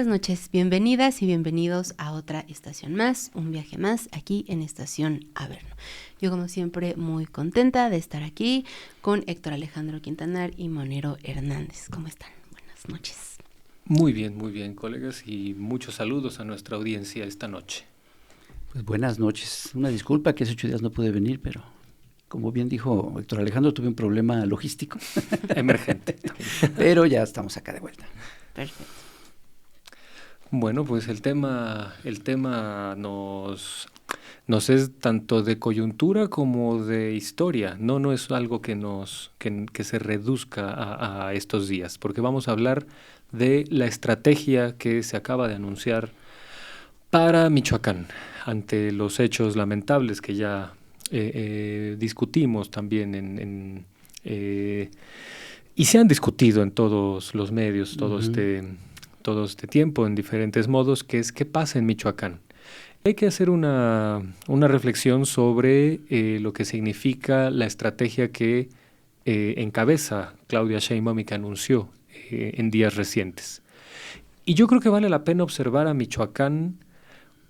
buenas noches, bienvenidas y bienvenidos a otra estación más, un viaje más aquí en Estación Averno. Yo como siempre muy contenta de estar aquí con Héctor Alejandro Quintanar y Monero Hernández. ¿Cómo están? Buenas noches. Muy bien, colegas, y muchos saludos a nuestra audiencia esta noche. Pues buenas noches. Una disculpa que hace 8 días no pude venir, pero como bien dijo Héctor Alejandro, tuve un problema logístico. Emergente. Pero ya estamos acá de vuelta. Perfecto. Bueno, pues el tema nos es tanto de coyuntura como de historia. No es algo que se reduzca a estos días, porque vamos a hablar de la estrategia que se acaba de anunciar para Michoacán, ante los hechos lamentables que ya discutimos también y se han discutido en todos los medios todo este tiempo en diferentes modos, que es qué pasa en Michoacán. Hay que hacer una reflexión sobre lo que significa la estrategia que encabeza Claudia Sheinbaum y que anunció en días recientes. Y yo creo que vale la pena observar a Michoacán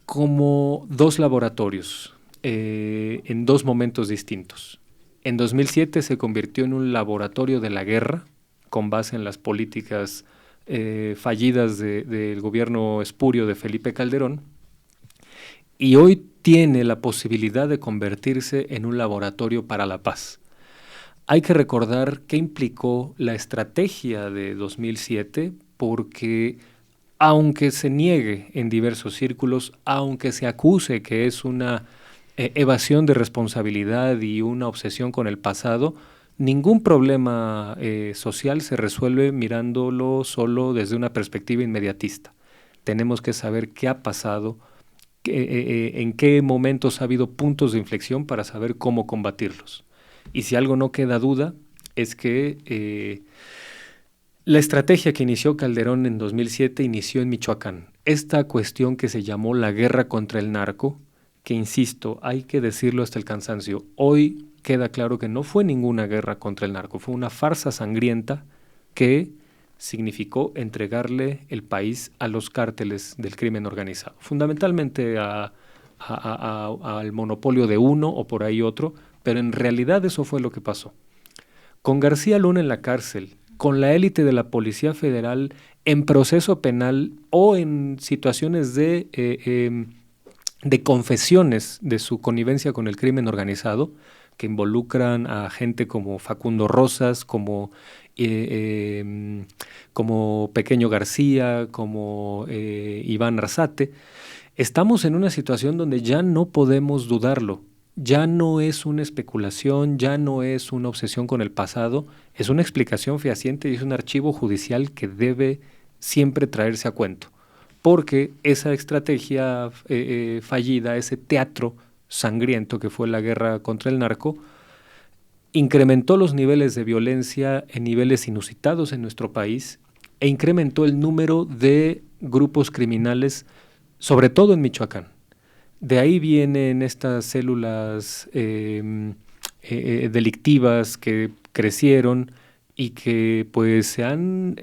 como dos laboratorios en dos momentos distintos. En 2007 se convirtió en un laboratorio de la guerra con base en las políticas fallidas del gobierno espurio de Felipe Calderón, y hoy tiene la posibilidad de convertirse en un laboratorio para la paz. Hay que recordar qué implicó la estrategia de 2007, porque aunque se niegue en diversos círculos, aunque se acuse que es una evasión de responsabilidad y una obsesión con el pasado, ningún problema social se resuelve mirándolo solo desde una perspectiva inmediatista. Tenemos que saber qué ha pasado, en qué momentos ha habido puntos de inflexión para saber cómo combatirlos. Y si algo no queda duda, es que la estrategia que inició Calderón en 2007 inició en Michoacán. Esta cuestión que se llamó la guerra contra el narco, que insisto, hay que decirlo hasta el cansancio, hoy queda claro que no fue ninguna guerra contra el narco, fue una farsa sangrienta que significó entregarle el país a los cárteles del crimen organizado, fundamentalmente al monopolio de uno o por ahí otro, pero en realidad eso fue lo que pasó. Con García Luna en la cárcel, con la élite de la Policía Federal en proceso penal o en situaciones de confesiones de su connivencia con el crimen organizado, que involucran a gente como Facundo Rosas, como Pequeño García, como Iván Arzate. Estamos en una situación donde ya no podemos dudarlo. Ya no es una especulación, ya no es una obsesión con el pasado, es una explicación fehaciente y es un archivo judicial que debe siempre traerse a cuento. Porque esa estrategia fallida, ese teatro sangriento que fue la guerra contra el narco, incrementó los niveles de violencia en niveles inusitados en nuestro país e incrementó el número de grupos criminales, sobre todo en Michoacán. De ahí vienen estas células delictivas que crecieron y que pues se han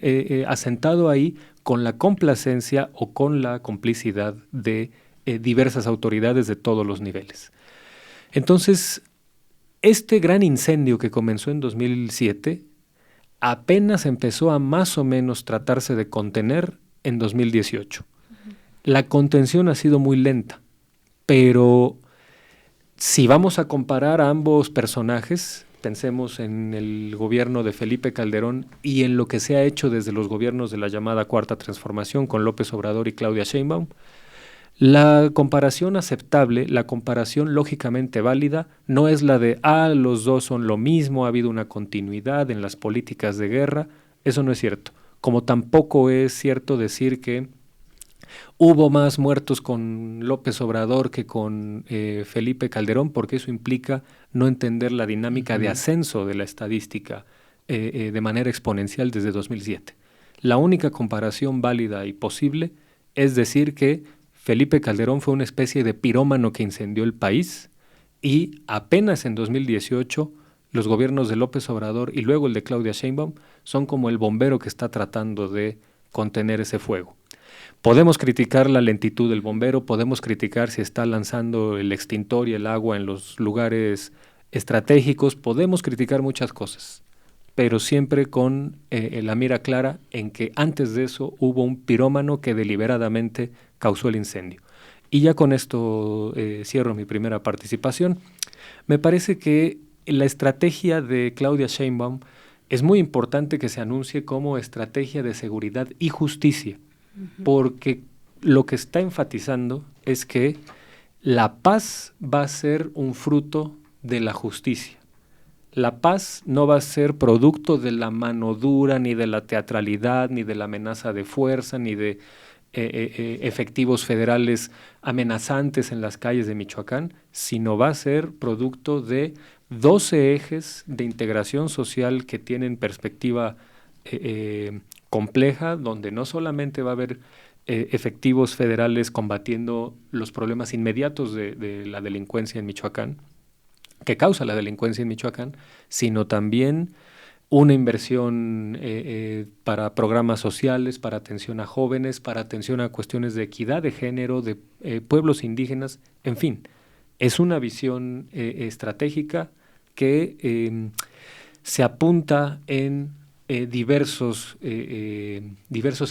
asentado ahí con la complacencia o con la complicidad de diversas autoridades de todos los niveles. Entonces, este gran incendio que comenzó en 2007 apenas empezó a más o menos tratarse de contener en 2018. La contención ha sido muy lenta, pero si vamos a comparar a ambos personajes, pensemos en el gobierno de Felipe Calderón y en lo que se ha hecho desde los gobiernos de la llamada Cuarta Transformación con López Obrador y Claudia Sheinbaum, la comparación aceptable, la comparación lógicamente válida, no es la de, los dos son lo mismo, ha habido una continuidad en las políticas de guerra. Eso no es cierto. Como tampoco es cierto decir que hubo más muertos con López Obrador que con Felipe Calderón, porque eso implica no entender la dinámica de ascenso de la estadística de manera exponencial desde 2007. La única comparación válida y posible es decir que Felipe Calderón fue una especie de pirómano que incendió el país y apenas en 2018 los gobiernos de López Obrador y luego el de Claudia Sheinbaum son como el bombero que está tratando de contener ese fuego. Podemos criticar la lentitud del bombero, podemos criticar si está lanzando el extintor y el agua en los lugares estratégicos, podemos criticar muchas cosas, pero siempre con la mira clara en que antes de eso hubo un pirómano que deliberadamente causó el incendio. Y ya con esto cierro mi primera participación. Me parece que la estrategia de Claudia Sheinbaum es muy importante que se anuncie como estrategia de seguridad y justicia, porque lo que está enfatizando es que la paz va a ser un fruto de la justicia. La paz no va a ser producto de la mano dura, ni de la teatralidad, ni de la amenaza de fuerza, ni de efectivos federales amenazantes en las calles de Michoacán, sino va a ser producto de 12 ejes de integración social que tienen perspectiva compleja, donde no solamente va a haber efectivos federales combatiendo los problemas inmediatos de la delincuencia en Michoacán, que causa la delincuencia en Michoacán, sino también una inversión para programas sociales, para atención a jóvenes, para atención a cuestiones de equidad de género, de pueblos indígenas, en fin. Es una visión estratégica que se apunta en diversos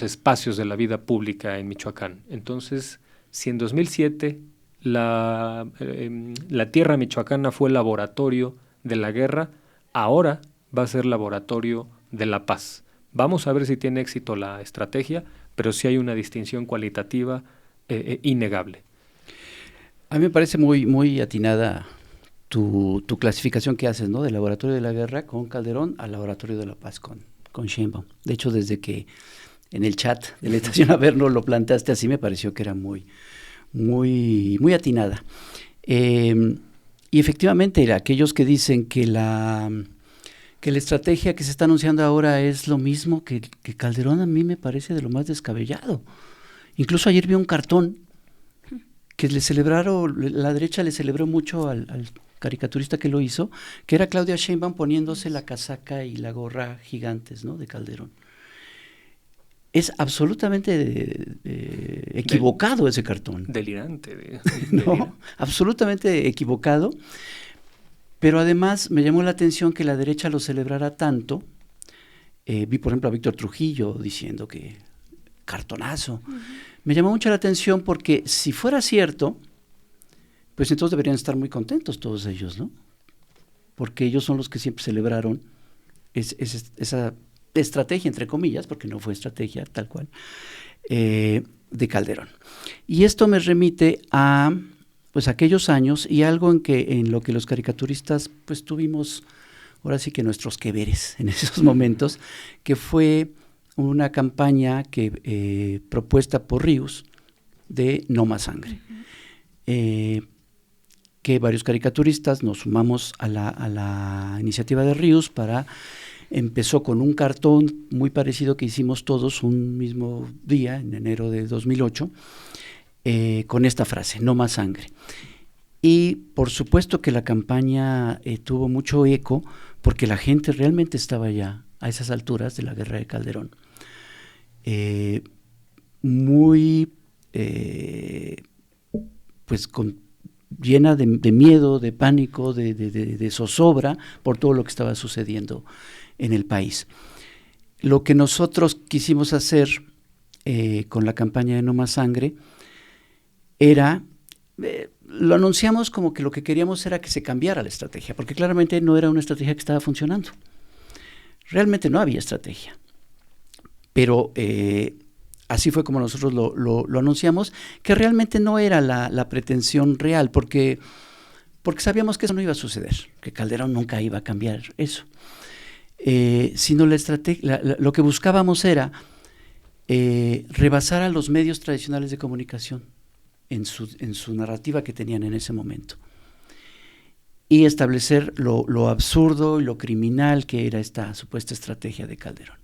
espacios de la vida pública en Michoacán. Entonces, si en 2007 la tierra michoacana fue laboratorio de la guerra, ahora va a ser laboratorio de la paz. Vamos a ver si tiene éxito la estrategia, pero sí hay una distinción cualitativa innegable. A mí me parece muy atinada tu clasificación que haces, ¿no? Del laboratorio de la guerra con Calderón al laboratorio de la paz con Sheinbaum. De hecho, desde que en el chat de la estación Averno lo planteaste así, me pareció que era muy atinada. Y efectivamente, aquellos que dicen que la estrategia que se está anunciando ahora es lo mismo que Calderón, a mí me parece de lo más descabellado. Incluso ayer vi un cartón que la derecha le celebró mucho al caricaturista que lo hizo, que era Claudia Sheinbaum poniéndose la casaca y la gorra gigantes, ¿no?, de Calderón. Es absolutamente equivocado ese cartón. Delirante. No, absolutamente equivocado. Pero además me llamó la atención que la derecha lo celebrara tanto. Vi, por ejemplo, a Víctor Trujillo diciendo que cartonazo. Uh-huh. Me llamó mucho la atención porque si fuera cierto, pues entonces deberían estar muy contentos todos ellos, ¿no? Porque ellos son los que siempre celebraron esa estrategia, entre comillas, porque no fue estrategia tal cual, de Calderón. Y esto me remite a pues aquellos años y algo en lo que los caricaturistas pues tuvimos ahora sí que nuestros que veres en esos momentos, que fue una campaña propuesta por Ríos de No Más Sangre. Que varios caricaturistas nos sumamos a la iniciativa de Ríos empezó con un cartón muy parecido que hicimos todos un mismo día, en enero de 2008, con esta frase, No Más Sangre. Y por supuesto que la campaña tuvo mucho eco, porque la gente realmente estaba ya a esas alturas de la guerra de Calderón. Llena de miedo, de pánico, de zozobra por todo lo que estaba sucediendo en el país. Lo que nosotros quisimos hacer con la campaña de No Más Sangre era, lo anunciamos como que lo que queríamos era que se cambiara la estrategia, porque claramente no era una estrategia que estaba funcionando. Realmente no había estrategia. Pero así fue como nosotros lo anunciamos, que realmente no era la pretensión real, porque sabíamos que eso no iba a suceder, que Calderón nunca iba a cambiar eso. Sino lo que buscábamos era rebasar a los medios tradicionales de comunicación en su narrativa que tenían en ese momento y establecer lo absurdo y lo criminal que era esta supuesta estrategia de Calderón.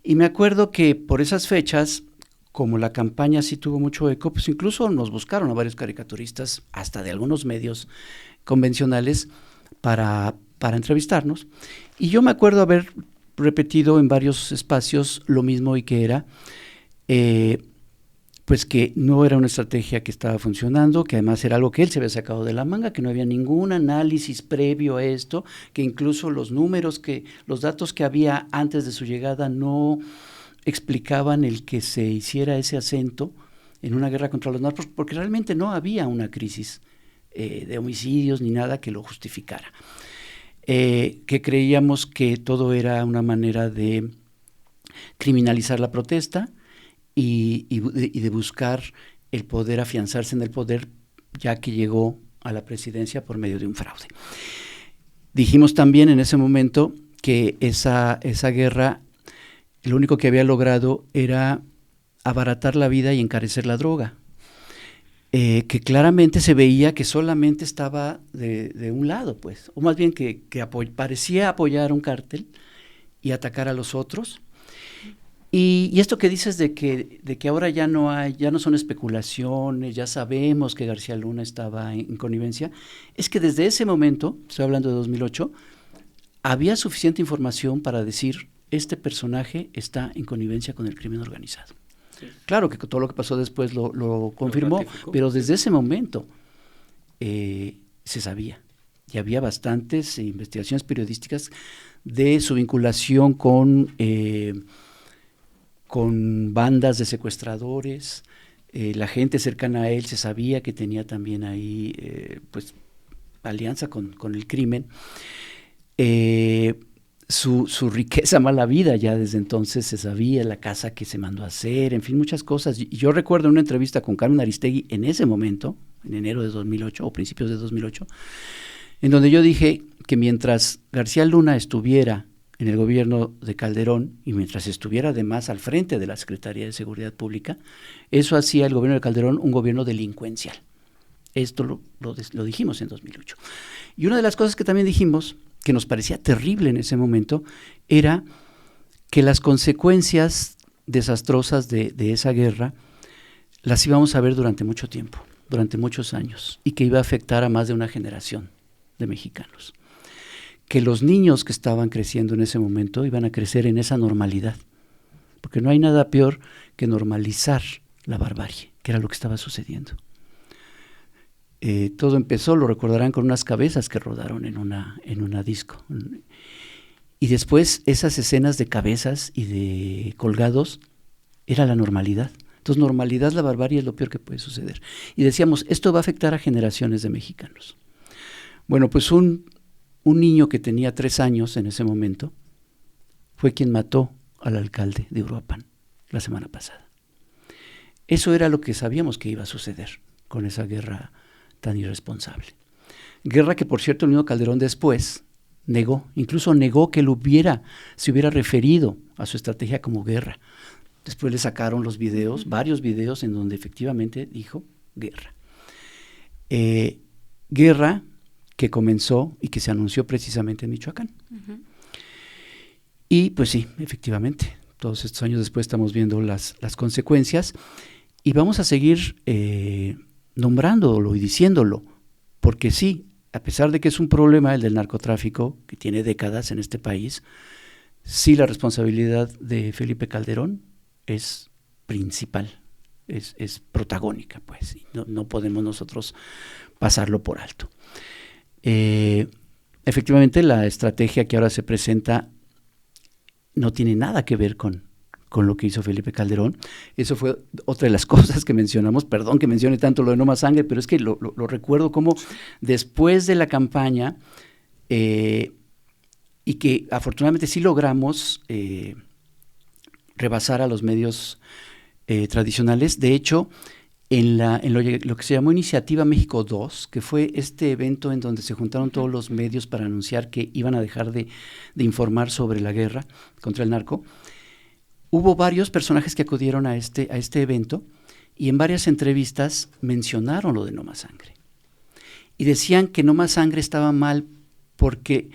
Y me acuerdo que por esas fechas, como la campaña sí tuvo mucho eco, pues incluso nos buscaron a varios caricaturistas, hasta de algunos medios convencionales, para entrevistarnos. Y yo me acuerdo haber repetido en varios espacios lo mismo, y que era pues que no era una estrategia que estaba funcionando, que además era algo que él se había sacado de la manga, que no había ningún análisis previo a esto, que incluso los datos que había antes de su llegada no explicaban el que se hiciera ese acento en una guerra contra los narcos, porque realmente no había una crisis de homicidios ni nada que lo justificara. Que creíamos que todo era una manera de criminalizar la protesta y de buscar el poder afianzarse en el poder, ya que llegó a la presidencia por medio de un fraude. Dijimos también en ese momento que esa guerra lo único que había logrado era abaratar la vida y encarecer la droga, que claramente se veía que solamente estaba de un lado, pues, o más bien que parecía apoyar un cártel y atacar a los otros. Y esto que dices de que ahora ya no son especulaciones, ya sabemos que García Luna estaba en connivencia, es que desde ese momento, estoy hablando de 2008, había suficiente información para decir, este personaje está en connivencia con el crimen organizado. Sí. Claro que todo lo que pasó después lo confirmó, pero desde ese momento se sabía. Y había bastantes investigaciones periodísticas de su vinculación con bandas de secuestradores. La gente cercana a él se sabía que tenía también ahí pues alianza con el crimen. Su riqueza mala vida, ya desde entonces se sabía, la casa que se mandó a hacer, en fin, muchas cosas. Y yo recuerdo una entrevista con Carmen Aristegui en ese momento, en enero de 2008 o principios de 2008, en donde yo dije que mientras García Luna estuviera en el gobierno de Calderón y mientras estuviera además al frente de la Secretaría de Seguridad Pública, eso hacía el gobierno de Calderón un gobierno delincuencial. Esto lo dijimos en 2008. Y una de las cosas que también dijimos, que nos parecía terrible en ese momento, era que las consecuencias desastrosas de esa guerra las íbamos a ver durante mucho tiempo, durante muchos años, y que iba a afectar a más de una generación de mexicanos. Que los niños que estaban creciendo en ese momento iban a crecer en esa normalidad, porque no hay nada peor que normalizar la barbarie, que era lo que estaba sucediendo. Todo empezó, lo recordarán, con unas cabezas que rodaron en una disco. Y después esas escenas de cabezas y de colgados era la normalidad. Entonces, normalidad, la barbarie es lo peor que puede suceder. Y decíamos, esto va a afectar a generaciones de mexicanos. Bueno, pues un niño que tenía 3 años en ese momento fue quien mató al alcalde de Uruapan la semana pasada. Eso era lo que sabíamos que iba a suceder con esa guerra tan irresponsable. Guerra que, por cierto, el mismo Calderón después incluso negó que se hubiera referido a su estrategia como guerra. Después le sacaron los videos, varios videos en donde efectivamente dijo guerra. Guerra que comenzó y que se anunció precisamente en Michoacán. Uh-huh. Y pues sí, efectivamente, todos estos años después estamos viendo las consecuencias y vamos a seguir nombrándolo y diciéndolo, porque sí, a pesar de que es un problema el del narcotráfico, que tiene décadas en este país, sí la responsabilidad de Felipe Calderón es principal, es protagónica, pues, y no podemos nosotros pasarlo por alto. Efectivamente, la estrategia que ahora se presenta no tiene nada que ver con lo que hizo Felipe Calderón. Eso fue otra de las cosas que mencionamos. Perdón que mencione tanto lo de No Más Sangre, pero es que lo recuerdo como después de la campaña, y que afortunadamente sí logramos rebasar a los medios tradicionales. De hecho, en lo que se llamó Iniciativa México 2, que fue este evento en donde se juntaron todos los medios para anunciar que iban a dejar de informar sobre la guerra contra el narco, hubo varios personajes que acudieron a este evento y en varias entrevistas mencionaron lo de No Más Sangre. Y decían que No Más Sangre estaba mal porque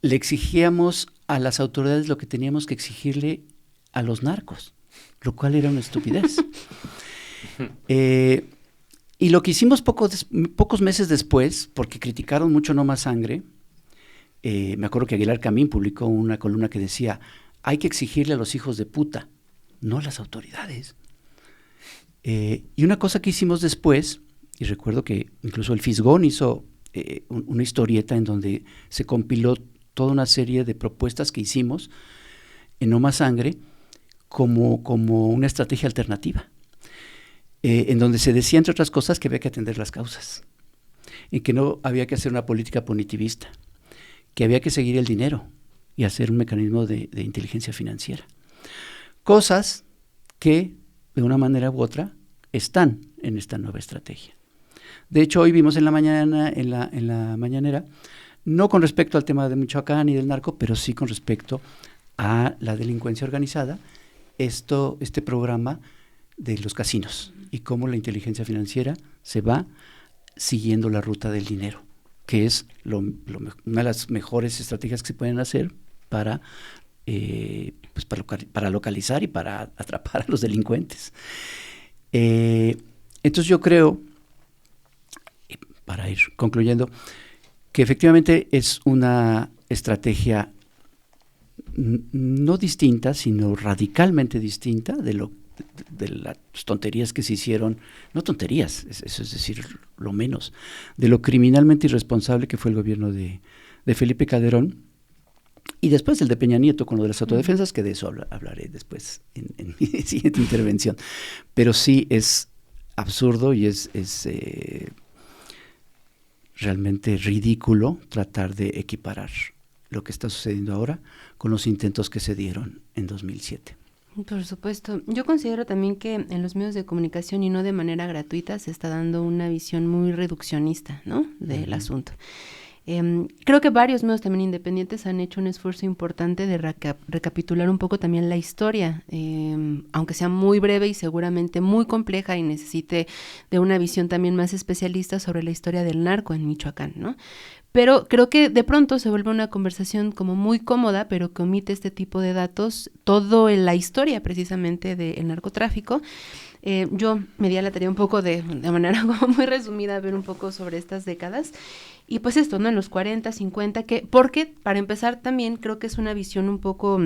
le exigíamos a las autoridades lo que teníamos que exigirle a los narcos, lo cual era una estupidez. Y lo que hicimos pocos meses después, porque criticaron mucho No Más Sangre, me acuerdo que Aguilar Camín publicó una columna que decía: hay que exigirle a los hijos de puta, no a las autoridades. Y una cosa que hicimos después, y recuerdo que incluso el Fisgón hizo una historieta en donde se compiló toda una serie de propuestas que hicimos en No Más Sangre como una estrategia alternativa, en donde se decía, entre otras cosas, que había que atender las causas, y que no había que hacer una política punitivista, que había que seguir el dinero y hacer un mecanismo de inteligencia financiera. Cosas que, de una manera u otra, están en esta nueva estrategia. De hecho, hoy vimos en la mañanera, no con respecto al tema de Michoacán y del narco, pero sí con respecto a la delincuencia organizada, este programa de los casinos y cómo la inteligencia financiera se va siguiendo la ruta del dinero, que es una de las mejores estrategias que se pueden hacer para localizar y para atrapar a los delincuentes. Entonces yo creo, para ir concluyendo, que efectivamente es una estrategia no distinta, sino radicalmente distinta de las tonterías que se hicieron, no tonterías, eso es decir, lo menos, de lo criminalmente irresponsable que fue el gobierno de Felipe Calderón, y después el de Peña Nieto con lo de las autodefensas, que de eso hablaré después en mi siguiente intervención. Pero sí es absurdo y es realmente ridículo tratar de equiparar lo que está sucediendo ahora con los intentos que se dieron en 2007. Por supuesto. Yo considero también que en los medios de comunicación y no de manera gratuita se está dando una visión muy reduccionista, ¿no?, del asunto. Creo que varios medios también independientes han hecho un esfuerzo importante de recapitular un poco también la historia, aunque sea muy breve y seguramente muy compleja y necesite de una visión también más especialista sobre la historia del narco en Michoacán, ¿no? Pero creo que de pronto se vuelve una conversación como muy cómoda, pero que omite este tipo de datos, todo en la historia precisamente del narcotráfico. Yo me di a la tarea un poco de manera como muy resumida, ver un poco sobre estas décadas. Y pues esto, ¿no? En los 40, 50, porque para empezar también creo que es una visión un poco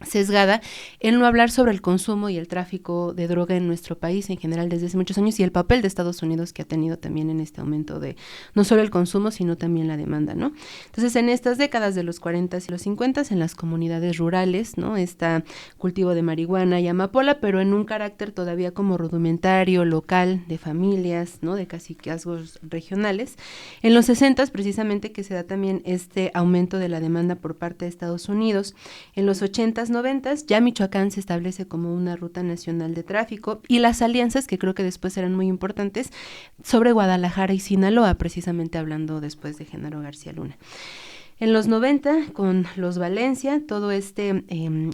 sesgada en no hablar sobre el consumo y el tráfico de droga en nuestro país en general desde hace muchos años y el papel de Estados Unidos que ha tenido también en este aumento de no solo el consumo sino también la demanda, ¿no? Entonces en estas décadas de los 40 y los 50 en las comunidades rurales, ¿no?, está cultivo de marihuana y amapola, pero en un carácter todavía como rudimentario, local, de familias, ¿no?, de caciquazgos regionales. En los 60 precisamente que se da también este aumento de la demanda por parte de Estados Unidos. En los 80s, 90s, ya Michoacán se establece como una ruta nacional de tráfico y las alianzas, que creo que después eran muy importantes, sobre Guadalajara y Sinaloa, precisamente hablando después de Genaro García Luna. En los 90, con los Valencia, todo este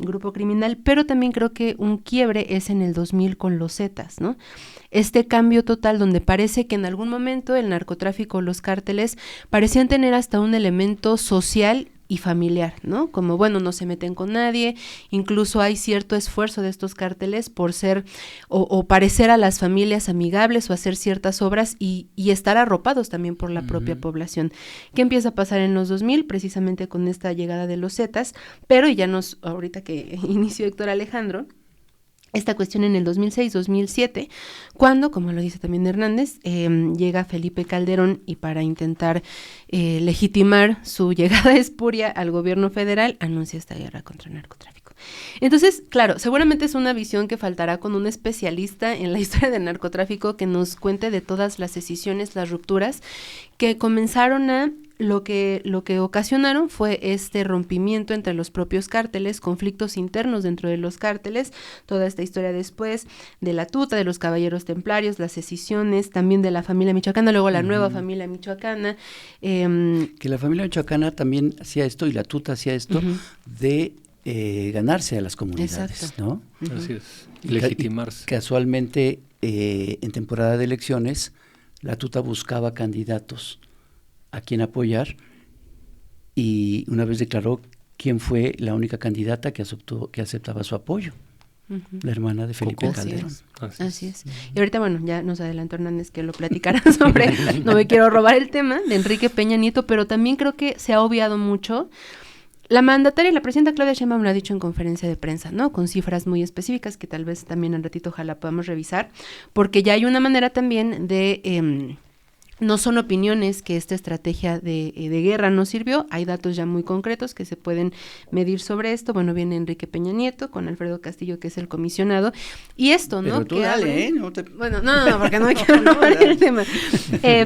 grupo criminal, pero también creo que un quiebre es en el 2000 con los Zetas, ¿no? Este cambio total donde parece que en algún momento el narcotráfico, los cárteles, parecían tener hasta un elemento social y familiar, ¿no? Como, bueno, no se meten con nadie, incluso hay cierto esfuerzo de estos cárteles por ser o parecer a las familias amigables o hacer ciertas obras y estar arropados también por la propia población. ¿Qué empieza a pasar en los 2000? Precisamente con esta llegada de los Zetas, pero y ya ahorita que inició Héctor Alejandro, esta cuestión en el 2006-2007, cuando, como lo dice también Hernández, llega Felipe Calderón y para intentar legitimar su llegada espuria al gobierno federal, anuncia esta guerra contra el narcotráfico. Entonces, claro, seguramente es una visión que faltará con un especialista en la historia del narcotráfico que nos cuente de todas las escisiones, las rupturas que comenzaron a lo que ocasionaron fue este rompimiento entre los propios cárteles, conflictos internos dentro de los cárteles, toda esta historia después de la tuta, de los caballeros templarios, las escisiones, también de la familia michoacana, luego la nueva familia michoacana. Que la familia michoacana también hacía esto y la tuta hacía esto de ganarse a las comunidades, exacto, ¿no? Así es, legitimarse. Casualmente, en temporada de elecciones, la tuta buscaba candidatos a quien apoyar y una vez declaró quién fue la única candidata que aceptaba su apoyo. La hermana de Felipe Calderón. Así es. Y ahorita, bueno, ya nos adelantó Hernández que lo platicará sobre, no me quiero robar el tema, de Enrique Peña Nieto, pero también creo que se ha obviado mucho La mandataria y la presidenta Claudia Sheinbaum lo ha dicho en conferencia de prensa, ¿no? Con cifras muy específicas que tal vez también al ratito ojalá podamos revisar, porque ya hay una manera también de... no son opiniones que esta estrategia de guerra no sirvió, hay datos ya muy concretos que se pueden medir sobre esto. Bueno, viene Enrique Peña Nieto con Alfredo Castillo, que es el comisionado, y esto, ¿no? Pero tú que dale, abre... No te... Bueno, no, porque no quiero robar el tema.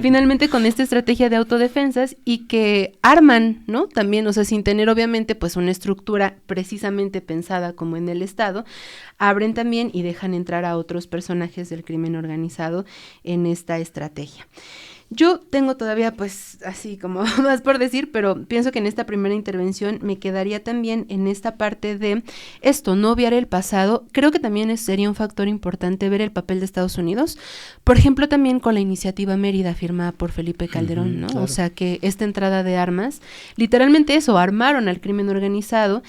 Finalmente con esta estrategia de autodefensas y que arman, ¿no? También, o sea, sin tener obviamente pues una estructura precisamente pensada como en el Estado, abren también y dejan entrar a otros personajes del crimen organizado en esta estrategia. Yo tengo todavía, pues, así como más por decir, pero pienso que en esta primera intervención me quedaría también en esta parte de esto, no obviar el pasado. Creo que también sería un factor importante ver el papel de Estados Unidos, por ejemplo, también con la iniciativa Mérida firmada por Felipe Calderón, ¿no? Claro. O sea, que esta entrada de armas, literalmente eso, armaron al crimen organizado.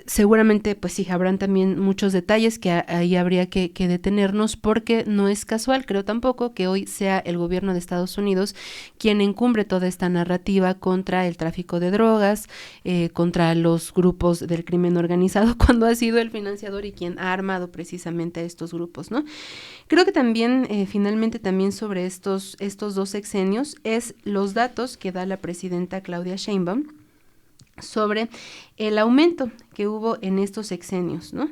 Seguramente, pues sí, habrán también muchos detalles que ahí habría que detenernos, porque no es casual, creo tampoco, que hoy sea el gobierno de Estados Unidos quien encumbre toda esta narrativa contra el tráfico de drogas, contra los grupos del crimen organizado, cuando ha sido el financiador y quien ha armado precisamente a estos grupos, ¿no? Creo que también, finalmente, también sobre estos 2 sexenios, es los datos que da la presidenta Claudia Sheinbaum sobre el aumento que hubo en estos sexenios, ¿no?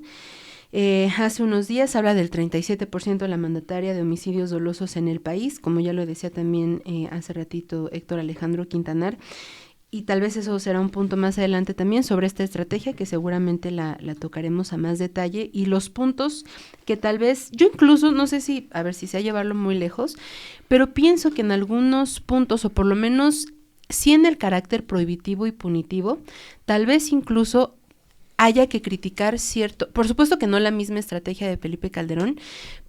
Hace unos días habla del 37% de la mandataria de homicidios dolosos en el país, como ya lo decía también hace ratito Héctor Alejandro Quintanar, y tal vez eso será un punto más adelante también sobre esta estrategia, que seguramente la tocaremos a más detalle, y los puntos que tal vez, yo incluso, no sé si, a ver si sea llevarlo muy lejos, pero pienso que en algunos puntos, o por lo menos sí en el carácter prohibitivo y punitivo, tal vez incluso haya que criticar cierto, por supuesto que no la misma estrategia de Felipe Calderón,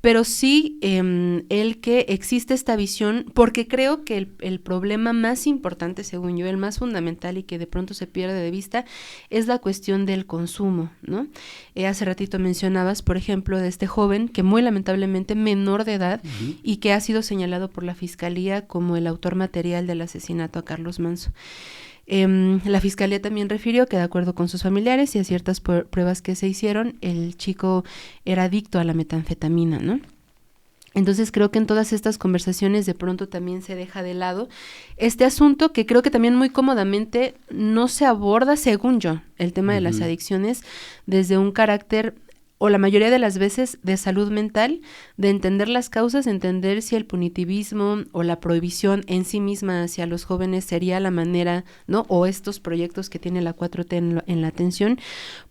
pero sí el que existe esta visión, porque creo que el problema más importante, según yo, el más fundamental y que de pronto se pierde de vista, es la cuestión del consumo, ¿no? Hace ratito mencionabas, por ejemplo, de este joven que muy lamentablemente menor de edad y que ha sido señalado por la Fiscalía como el autor material del asesinato a Carlos Manso. La Fiscalía también refirió que de acuerdo con sus familiares y a ciertas pruebas que se hicieron, el chico era adicto a la metanfetamina, ¿no? Entonces creo que en todas estas conversaciones de pronto también se deja de lado este asunto que creo que también muy cómodamente no se aborda, según yo, el tema de las adicciones desde un carácter, o la mayoría de las veces, de salud mental, de entender las causas, entender si el punitivismo o la prohibición en sí misma hacia los jóvenes sería la manera, ¿no? O estos proyectos que tiene la 4T en la atención,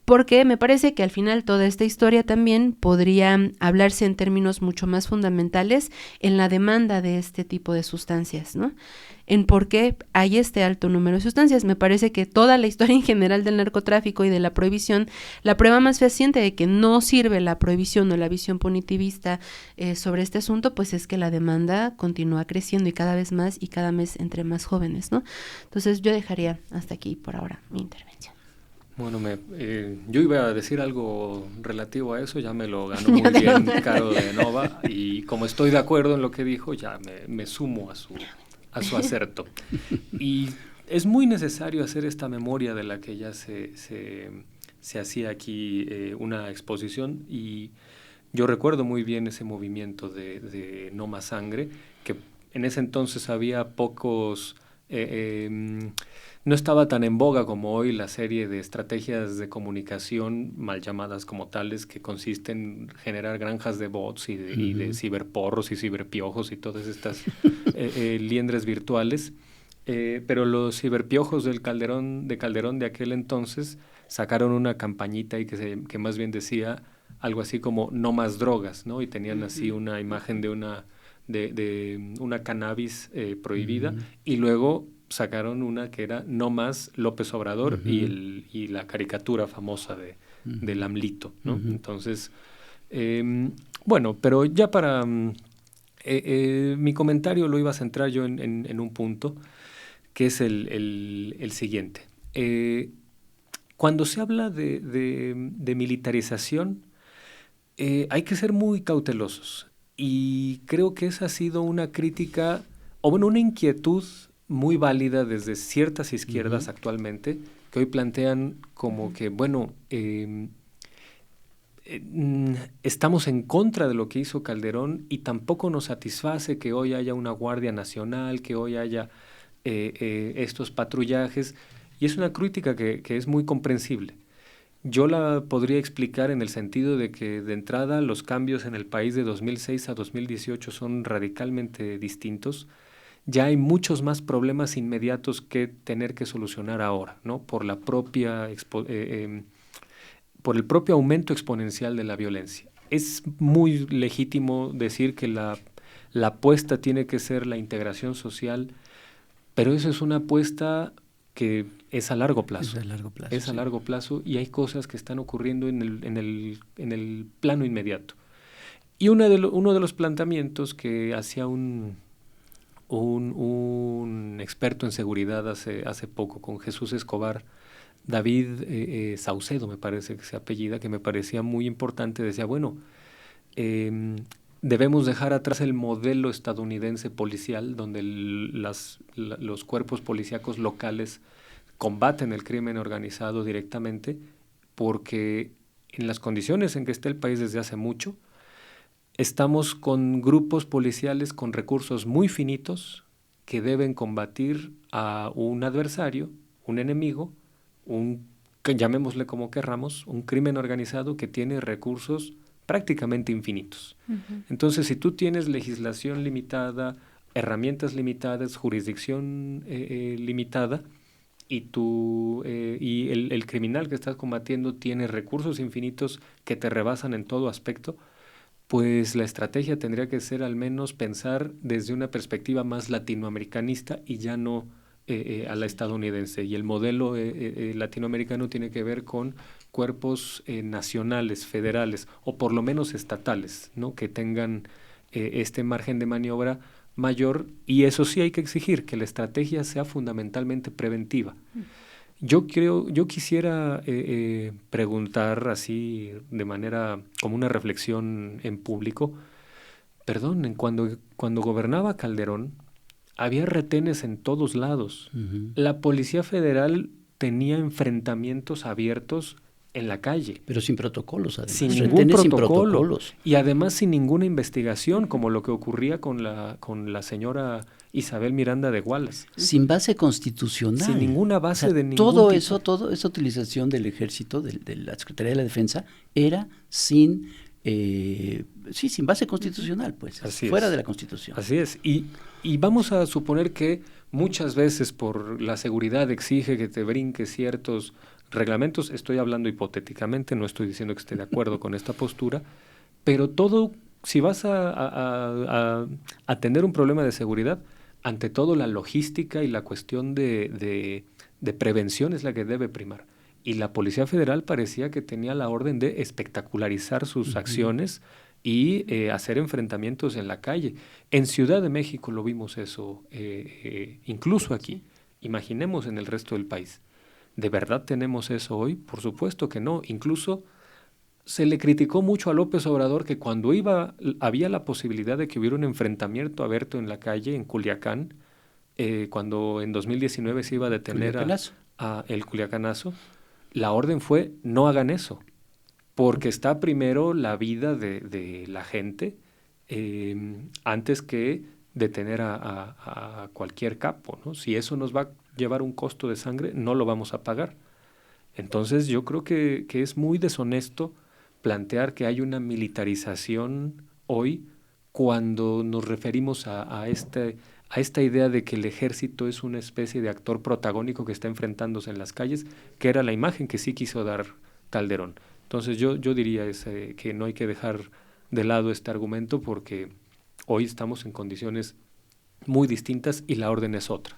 porque me parece que al final toda esta historia también podría hablarse en términos mucho más fundamentales en la demanda de este tipo de sustancias, ¿no? En por qué hay este alto número de sustancias. Me parece que toda la historia en general del narcotráfico y de la prohibición, la prueba más fehaciente de que no sirve la prohibición o la visión punitivista sobre este asunto, pues es que la demanda continúa creciendo y cada vez más y cada mes entre más jóvenes, ¿no? Entonces yo dejaría hasta aquí por ahora mi intervención. Bueno, yo iba a decir algo relativo a eso, ya me lo ganó muy bien Caro de Nova, y como estoy de acuerdo en lo que dijo, ya me sumo a su acerto. Y es muy necesario hacer esta memoria de la que ya se hacía aquí una exposición, y yo recuerdo muy bien ese movimiento de No Más Sangre, que en ese entonces había pocos... no estaba tan en boga como hoy la serie de estrategias de comunicación mal llamadas como tales, que consisten en generar granjas de bots y de ciberporros y ciberpiojos y todas estas liendres virtuales. Pero los ciberpiojos de Calderón de aquel entonces sacaron una campañita y que más bien decía algo así como no más drogas, ¿no? Y tenían así una imagen de una cannabis prohibida, y luego sacaron una que era No Más López Obrador y la caricatura famosa del AMLito, ¿no? Entonces, bueno, pero ya para... mi comentario lo iba a centrar yo en un punto, que es el siguiente. Cuando se habla de militarización, hay que ser muy cautelosos. Y creo que esa ha sido una crítica, o bueno, una inquietud muy válida desde ciertas izquierdas actualmente, que hoy plantean como que, bueno, estamos en contra de lo que hizo Calderón y tampoco nos satisface que hoy haya una Guardia Nacional, que hoy haya estos patrullajes, y es una crítica que es muy comprensible. Yo la podría explicar en el sentido de que de entrada los cambios en el país de 2006 a 2018 son radicalmente distintos. Ya hay muchos más problemas inmediatos que tener que solucionar ahora, ¿no? Por el propio aumento exponencial de la violencia. Es muy legítimo decir que la apuesta tiene que ser la integración social, pero eso es una apuesta que es a largo plazo. Es a largo plazo. Es a largo plazo y hay cosas que están ocurriendo en el plano inmediato. Y uno de los planteamientos que hacía un experto en seguridad hace poco con Jesús Escobar, David Saucedo me parece que se apellida, que me parecía muy importante, decía, bueno, debemos dejar atrás el modelo estadounidense policial donde los cuerpos policíacos locales combaten el crimen organizado directamente, porque en las condiciones en que está el país desde hace mucho, estamos con grupos policiales con recursos muy finitos que deben combatir a un adversario, un enemigo, llamémosle como querramos, un crimen organizado que tiene recursos prácticamente infinitos. Uh-huh. Entonces, si tú tienes legislación limitada, herramientas limitadas, jurisdicción limitada, y el criminal que estás combatiendo tiene recursos infinitos que te rebasan en todo aspecto, pues la estrategia tendría que ser al menos pensar desde una perspectiva más latinoamericanista y ya no a la estadounidense. Y el modelo latinoamericano tiene que ver con cuerpos nacionales, federales o por lo menos estatales, ¿no? Que tengan este margen de maniobra mayor, y eso sí hay que exigir, que la estrategia sea fundamentalmente preventiva. Yo quisiera preguntar así de manera como una reflexión en público, cuando gobernaba Calderón había retenes en todos lados. Uh-huh. La Policía Federal tenía enfrentamientos abiertos en la calle. Pero sin protocolos, además. Sin ningún protocolo. Y además sin ninguna investigación, como lo que ocurría con la señora Isabel Miranda de Wallace. Sin base constitucional. Sin ninguna base de ningún todo tipo. Eso, toda esa utilización del ejército, de la Secretaría de la Defensa, era sin base constitucional, pues. Fuera de la Constitución. Así es. Y vamos a suponer que muchas veces por la seguridad exige que te brinques ciertos reglamentos. Estoy hablando hipotéticamente, no estoy diciendo que esté de acuerdo con esta postura, pero todo, si vas a tener un problema de seguridad, ante todo la logística y la cuestión de prevención es la que debe primar. Y la Policía Federal parecía que tenía la orden de espectacularizar sus uh-huh. acciones y hacer enfrentamientos en la calle. En Ciudad de México lo vimos eso, incluso aquí. Imaginemos en el resto del país. ¿De verdad tenemos eso hoy? Por supuesto que no. Incluso se le criticó mucho a López Obrador que cuando había la posibilidad de que hubiera un enfrentamiento abierto en la calle, en Culiacán, cuando en 2019 se iba a detener a el Culiacanazo, la orden fue: no hagan eso, porque está primero la vida de la gente antes que detener a cualquier capo, ¿no? Si eso nos va a llevar un costo de sangre, no lo vamos a pagar. Entonces yo creo que es muy deshonesto plantear que hay una militarización hoy cuando nos referimos a esta idea de que el ejército es una especie de actor protagónico que está enfrentándose en las calles, que era la imagen que sí quiso dar Calderón. Entonces yo diría que no hay que dejar de lado este argumento, porque hoy estamos en condiciones muy distintas y la orden es otra.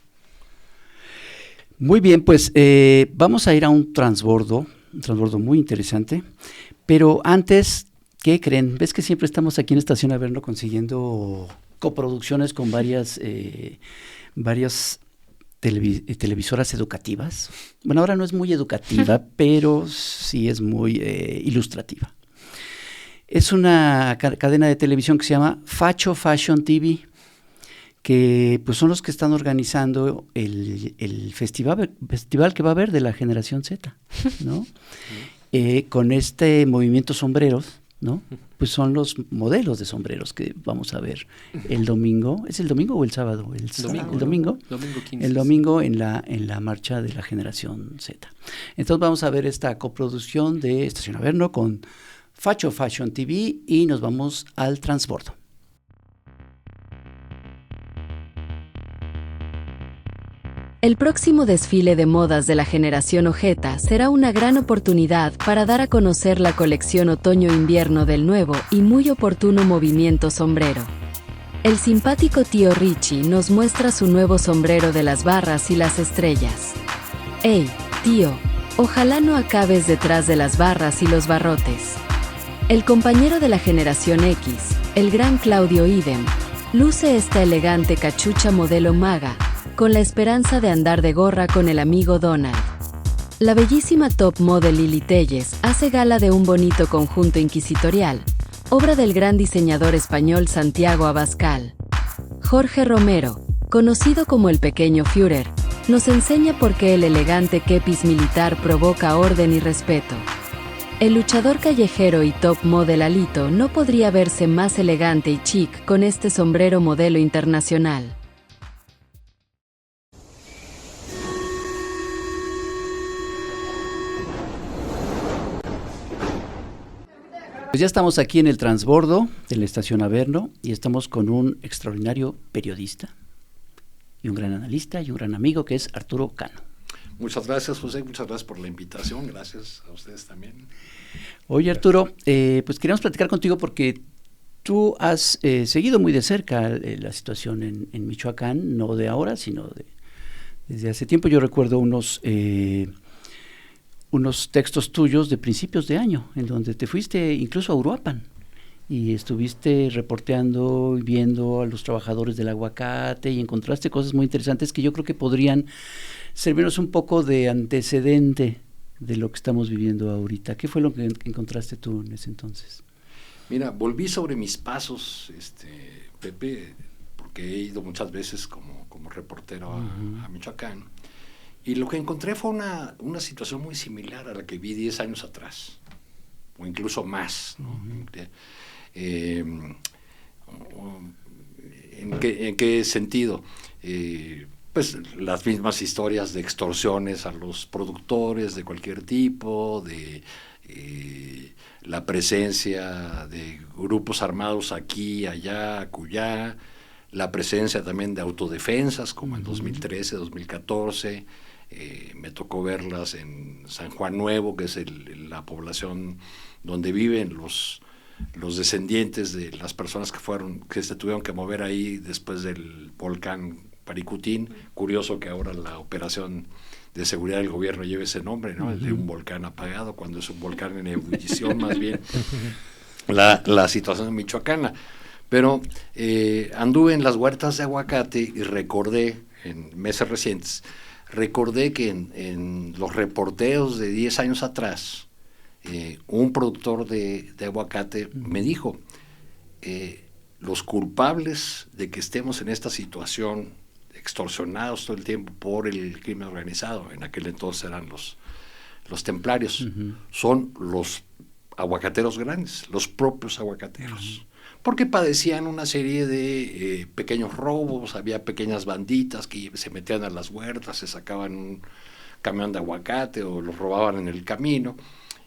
Muy bien, pues vamos a ir a un transbordo muy interesante, pero antes, ¿qué creen? ¿Ves que siempre estamos aquí en Estación Averno consiguiendo coproducciones con varias televisoras educativas? Bueno, ahora no es muy educativa, pero sí es muy ilustrativa. Es una cadena de televisión que se llama Facho Fashion TV, que pues son los que están organizando el festival que va a haber de la generación Z, ¿no? Con este movimiento sombreros, ¿no? Pues son los modelos de sombreros que vamos a ver el domingo. ¿Es el domingo o el sábado? El domingo. Domingo 15. El domingo en la marcha de la generación Z. Entonces vamos a ver esta coproducción de Estación Averno con Facho Fashion TV y nos vamos al transbordo. El próximo desfile de modas de la generación Ojeta será una gran oportunidad para dar a conocer la colección otoño-invierno del nuevo y muy oportuno movimiento sombrero. El simpático tío Richie nos muestra su nuevo sombrero de las barras y las estrellas. ¡Ey, tío! Ojalá no acabes detrás de las barras y los barrotes. El compañero de la generación X, el gran Claudio Idem, luce esta elegante cachucha modelo maga, con la esperanza de andar de gorra con el amigo Donald. La bellísima top model Lili Telles hace gala de un bonito conjunto inquisitorial, obra del gran diseñador español Santiago Abascal. Jorge Romero, conocido como el pequeño Führer, nos enseña por qué el elegante kepis militar provoca orden y respeto. El luchador callejero y top model Alito no podría verse más elegante y chic con este sombrero modelo internacional. Pues ya estamos aquí en el transbordo de la Estación Averno y estamos con un extraordinario periodista y un gran analista y un gran amigo que es Arturo Cano. Muchas gracias, José, muchas gracias por la invitación, gracias a ustedes también. Oye, Arturo, pues queríamos platicar contigo porque tú has seguido muy de cerca la situación en Michoacán, no de ahora, sino desde hace tiempo. Yo recuerdo unos textos tuyos de principios de año, en donde te fuiste incluso a Uruapan y estuviste reporteando y viendo a los trabajadores del aguacate y encontraste cosas muy interesantes que yo creo que podrían servirnos un poco de antecedente de lo que estamos viviendo ahorita. ¿Qué fue lo que encontraste tú en ese entonces? Mira, volví sobre mis pasos, Pepe, porque he ido muchas veces como reportero a Michoacán. Y lo que encontré fue una situación muy similar a la que vi 10 años atrás, o incluso más, ¿no? ¿En qué sentido? Pues las mismas historias de extorsiones a los productores de cualquier tipo, de la presencia de grupos armados aquí, allá, acullá, la presencia también de autodefensas, como en 2013, 2014, me tocó verlas en San Juan Nuevo, que es la población donde viven los descendientes de las personas que se tuvieron que mover ahí después del volcán Paricutín. Curioso que ahora la operación de seguridad del gobierno lleve ese nombre, ¿no? El de un volcán apagado, cuando es un volcán en ebullición, más bien la situación michoacana. Pero anduve en las huertas de aguacate y recordé, en meses recientes, que en los reporteos de 10 años atrás, un productor de aguacate me dijo, los culpables de que estemos en esta situación, extorsionados todo el tiempo por el crimen organizado, en aquel entonces eran los templarios, son los aguacateros grandes, los propios aguacateros. Porque padecían una serie de pequeños robos, había pequeñas banditas que se metían a las huertas, se sacaban un camión de aguacate o los robaban en el camino,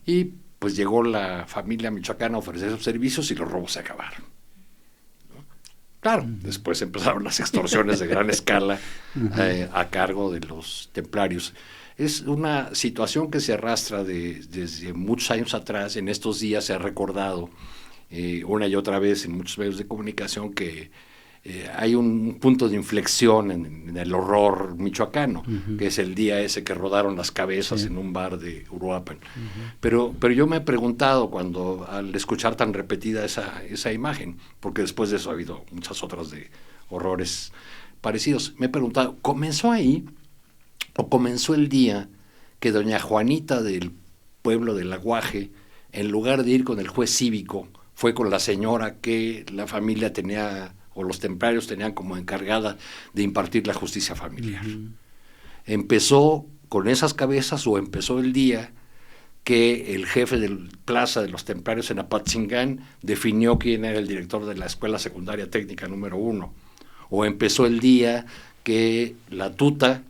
y pues llegó la familia michoacana a ofrecer sus servicios y los robos se acabaron, ¿no? Claro, después empezaron las extorsiones de gran escala a cargo de los templarios. Es una situación que se arrastra desde muchos años atrás. En estos días se ha recordado una y otra vez en muchos medios de comunicación que hay un punto de inflexión en el horror michoacano, que es el día ese que rodaron las cabezas en un bar de Uruapan. Pero yo me he preguntado al escuchar tan repetida esa imagen, porque después de eso ha habido muchas otras de horrores parecidos, me he preguntado, ¿comenzó ahí o comenzó el día que doña Juanita del pueblo del Aguaje, en lugar de ir con el juez cívico, fue con la señora que la familia tenía o los templarios tenían como encargada de impartir la justicia familiar. Empezó con esas cabezas, o empezó el día que el jefe de plaza de los templarios en Apatzingán definió quién era el director de la Escuela Secundaria Técnica número 1, o empezó el día que la tuta,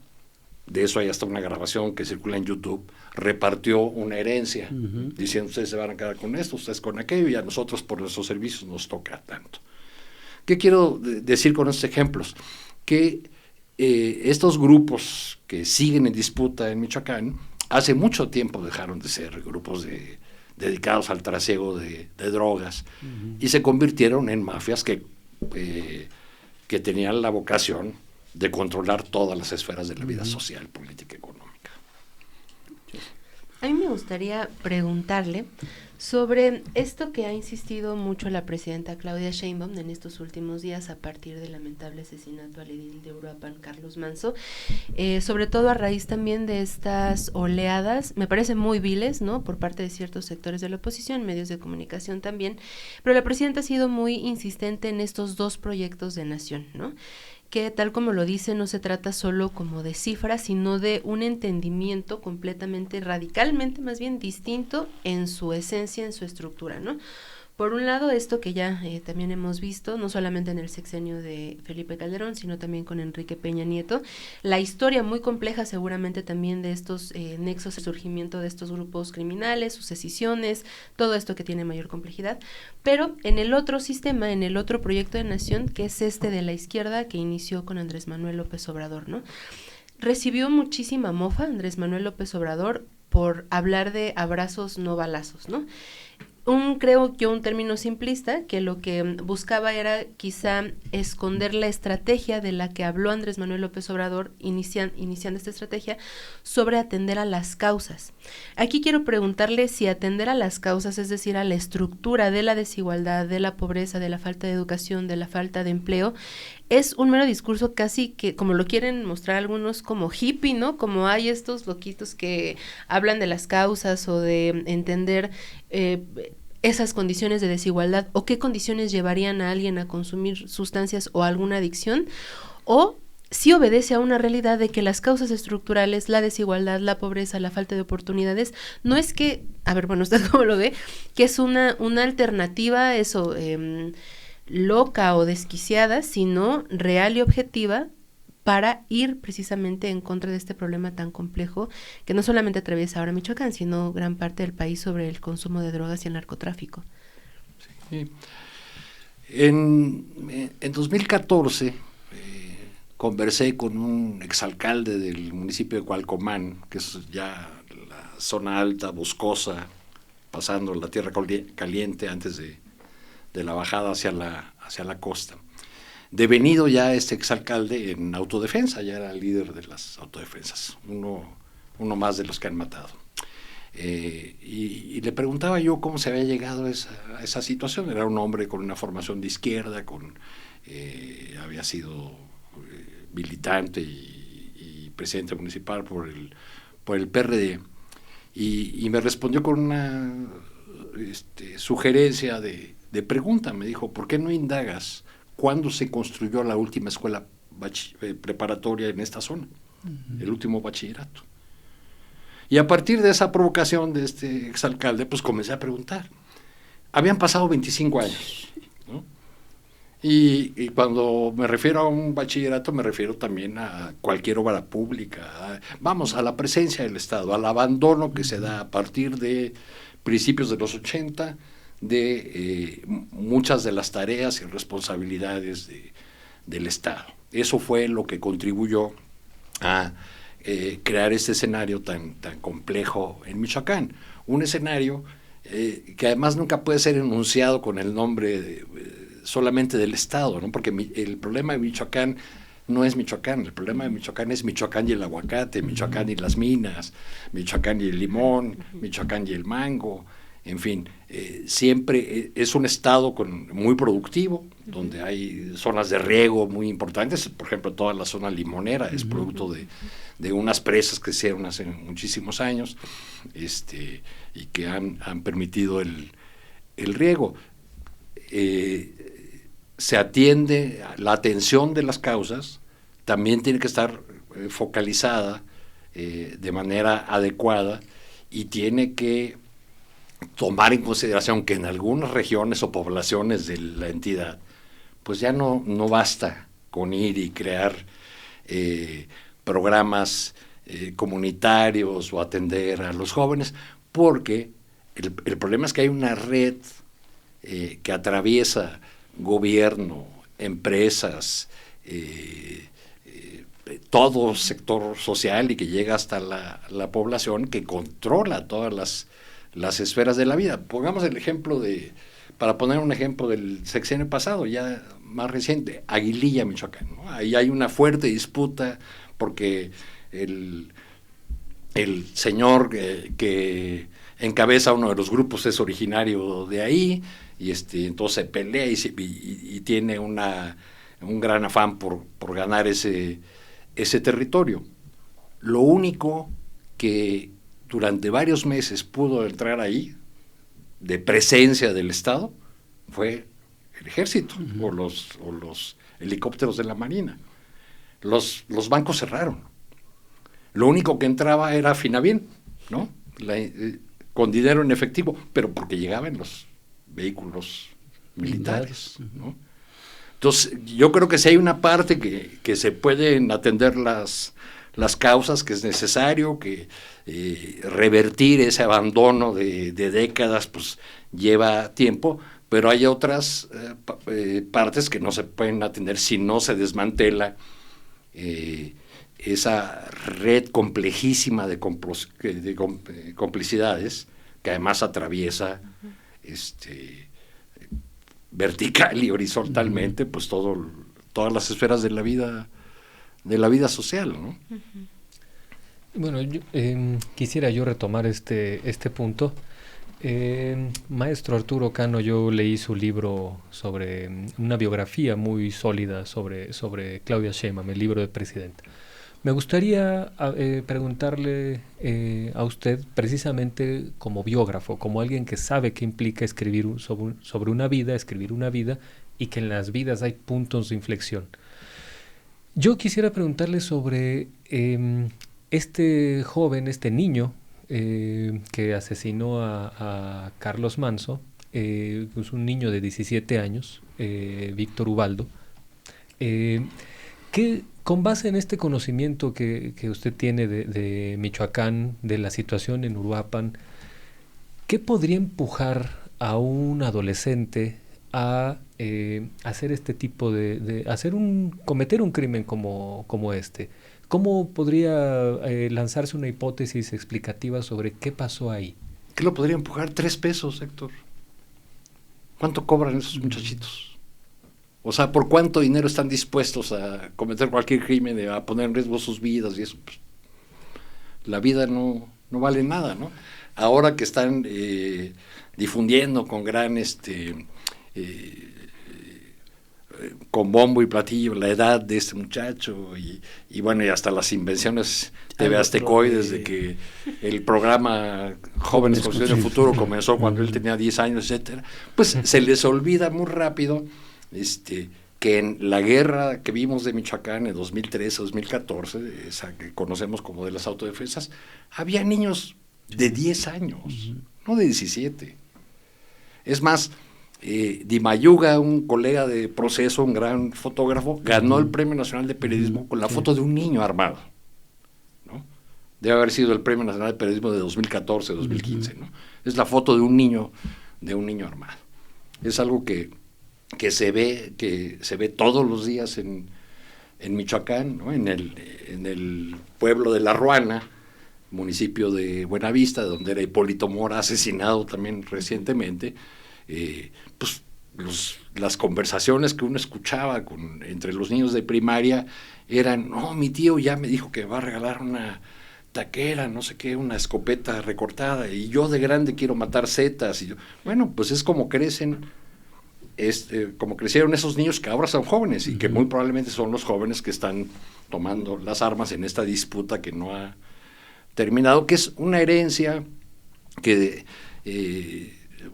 de eso hay hasta una grabación que circula en YouTube, repartió una herencia, diciendo: ustedes se van a quedar con esto, ustedes con aquello, y a nosotros por nuestros servicios nos toca tanto. ¿Qué quiero decir con estos ejemplos? Que estos grupos que siguen en disputa en Michoacán, hace mucho tiempo dejaron de ser grupos dedicados al trasiego de drogas, y se convirtieron en mafias que tenían la vocación de controlar todas las esferas de la vida social, política y económica. A mí me gustaría preguntarle sobre esto que ha insistido mucho la presidenta Claudia Sheinbaum en estos últimos días a partir del lamentable asesinato al edil de Uruapan, Carlos Manzo, sobre todo a raíz también de estas oleadas, me parecen muy viles, ¿no?, por parte de ciertos sectores de la oposición, medios de comunicación también, pero la presidenta ha sido muy insistente en estos 2 proyectos de nación, ¿no?, que tal como lo dice, no se trata solo como de cifras, sino de un entendimiento completamente, radicalmente más bien distinto en su esencia, en su estructura, ¿no? Por un lado, esto que ya también hemos visto, no solamente en el sexenio de Felipe Calderón, sino también con Enrique Peña Nieto, la historia muy compleja seguramente también de estos nexos, el surgimiento de estos grupos criminales, sus escisiones, todo esto que tiene mayor complejidad, pero en el otro sistema, en el otro proyecto de nación, que es este de la izquierda, que inició con Andrés Manuel López Obrador, ¿no? Recibió muchísima mofa Andrés Manuel López Obrador por hablar de abrazos no balazos, ¿no? Creo yo un término simplista, que lo que buscaba era quizá esconder la estrategia de la que habló Andrés Manuel López Obrador iniciando esta estrategia sobre atender a las causas. Aquí quiero preguntarle si atender a las causas, es decir, a la estructura de la desigualdad, de la pobreza, de la falta de educación, de la falta de empleo, es un mero discurso casi que, como lo quieren mostrar algunos, como hippie, ¿no? Como hay estos loquitos que hablan de las causas o de entender esas condiciones de desigualdad, o qué condiciones llevarían a alguien a consumir sustancias o alguna adicción, o sí obedece a una realidad de que las causas estructurales, la desigualdad, la pobreza, la falta de oportunidades, no es que, a ver, bueno, ¿usted cómo lo ve? Que es una alternativa, eso, loca o desquiciada, sino real y objetiva, para ir precisamente en contra de este problema tan complejo que no solamente atraviesa ahora Michoacán, sino gran parte del país, sobre el consumo de drogas y el narcotráfico. Sí. En 2014 conversé con un exalcalde del municipio de Cualcomán, que es ya la zona alta, boscosa, pasando la tierra caliente antes de la bajada hacia la costa. Devenido ya este exalcalde en autodefensa, ya era líder de las autodefensas, uno más de los que han matado. Y le preguntaba yo cómo se había llegado a esa situación. Era un hombre con una formación de izquierda, había sido militante y presidente municipal por el PRD, y me respondió con una sugerencia de pregunta. Me dijo: ¿por qué no indagas cuándo se construyó la última escuela preparatoria en esta zona, el último bachillerato? Y a partir de esa provocación de este exalcalde, pues comencé a preguntar. Habían pasado 25 años, ¿no? Y cuando me refiero a un bachillerato, me refiero también a cualquier obra pública, a la presencia del Estado, al abandono que se da a partir de principios de los 80, de muchas de las tareas y responsabilidades del Estado. Eso fue lo que contribuyó a crear este escenario tan complejo en Michoacán. Un escenario que además nunca puede ser enunciado con el nombre solamente del Estado, ¿no? Porque el problema de Michoacán no es Michoacán, el problema de Michoacán es Michoacán y el aguacate, Michoacán y las minas, Michoacán y el limón, Michoacán y el mango. En fin, siempre es un estado muy productivo, donde hay zonas de riego muy importantes. Por ejemplo, toda la zona limonera es producto de unas presas que se hicieron hace muchísimos años, y que han permitido el riego. se atiende, la atención de las causas también tiene que estar focalizada de manera adecuada y tiene que tomar en consideración que en algunas regiones o poblaciones de la entidad, pues ya no basta con ir y crear programas comunitarios o atender a los jóvenes, porque el problema es que hay una red que atraviesa gobierno, empresas, todo sector social y que llega hasta la población, que controla todas las esferas de la vida. Pongamos el ejemplo para poner un ejemplo del sexenio pasado, ya más reciente, Aguililla, Michoacán, ¿no? Ahí hay una fuerte disputa porque el señor que encabeza uno de los grupos es originario de ahí, y entonces se pelea y tiene un gran afán por ganar ese territorio. Lo único que durante varios meses pudo entrar ahí, de presencia del Estado, fue el ejército, o los helicópteros de la Marina. Los bancos cerraron. Lo único que entraba era Finavien, ¿no? Con dinero en efectivo, pero porque llegaban los vehículos militares, ¿no? Entonces, yo creo que si hay una parte que se pueden atender las causas, que es necesario, que revertir ese abandono de décadas, pues lleva tiempo, pero hay otras partes que no se pueden atender si no se desmantela esa red complejísima de complicidades, que además atraviesa vertical y horizontalmente pues todas las esferas de la vida social, ¿no? Bueno, quisiera yo retomar este punto. Maestro Arturo Cano, yo leí su libro sobre una biografía muy sólida sobre Claudia Sheinbaum, el libro de Presidenta. Me gustaría preguntarle a usted, precisamente como biógrafo, como alguien que sabe qué implica escribir sobre una vida, escribir una vida, y que en las vidas hay puntos de inflexión. Yo quisiera preguntarle sobre este joven, este niño que asesinó a Carlos Manzo, es un niño de 17 años, Víctor Ubaldo. Con base en este conocimiento que usted tiene de Michoacán, de la situación en Uruapan, ¿qué podría empujar a un adolescente a hacer este tipo cometer un crimen como este? ¿Cómo podría lanzarse una hipótesis explicativa sobre qué pasó ahí? ¿Qué lo podría empujar? 3 pesos, Héctor. ¿Cuánto cobran esos muchachitos? O sea, ¿por cuánto dinero están dispuestos a cometer cualquier crimen, a poner en riesgo sus vidas y eso? Pues, la vida no vale nada, ¿no? Ahora que están difundiendo con gran con bombo y platillo la edad de este muchacho y bueno, y hasta las invenciones TV aztecoides de que el programa Jóvenes Construyendo el Futuro comenzó cuando él tenía 10 años, etcétera, pues se les olvida muy rápido que en la guerra que vimos de Michoacán en 2013-2014, esa que conocemos como de las autodefensas, había niños de 10 años, no de 17. Es más, Di Mayuga, un colega de Proceso, un gran fotógrafo, ganó el Premio Nacional de Periodismo con la foto de un niño armado, ¿no? Debe haber sido el Premio Nacional de Periodismo de 2014-2015, ¿no? Es la foto de un niño armado. Es algo que se ve todos los días en Michoacán, ¿no? En el pueblo de La Ruana, municipio de Buenavista, donde era Hipólito Mora, asesinado también recientemente. Pues las conversaciones que uno escuchaba entre los niños de primaria eran: no, mi tío ya me dijo que va a regalar una taquera, no sé qué, una escopeta recortada, y yo de grande quiero matar zetas. Bueno, pues es como crecieron esos niños que ahora son jóvenes y que muy probablemente son los jóvenes que están tomando las armas en esta disputa que no ha terminado, que es una herencia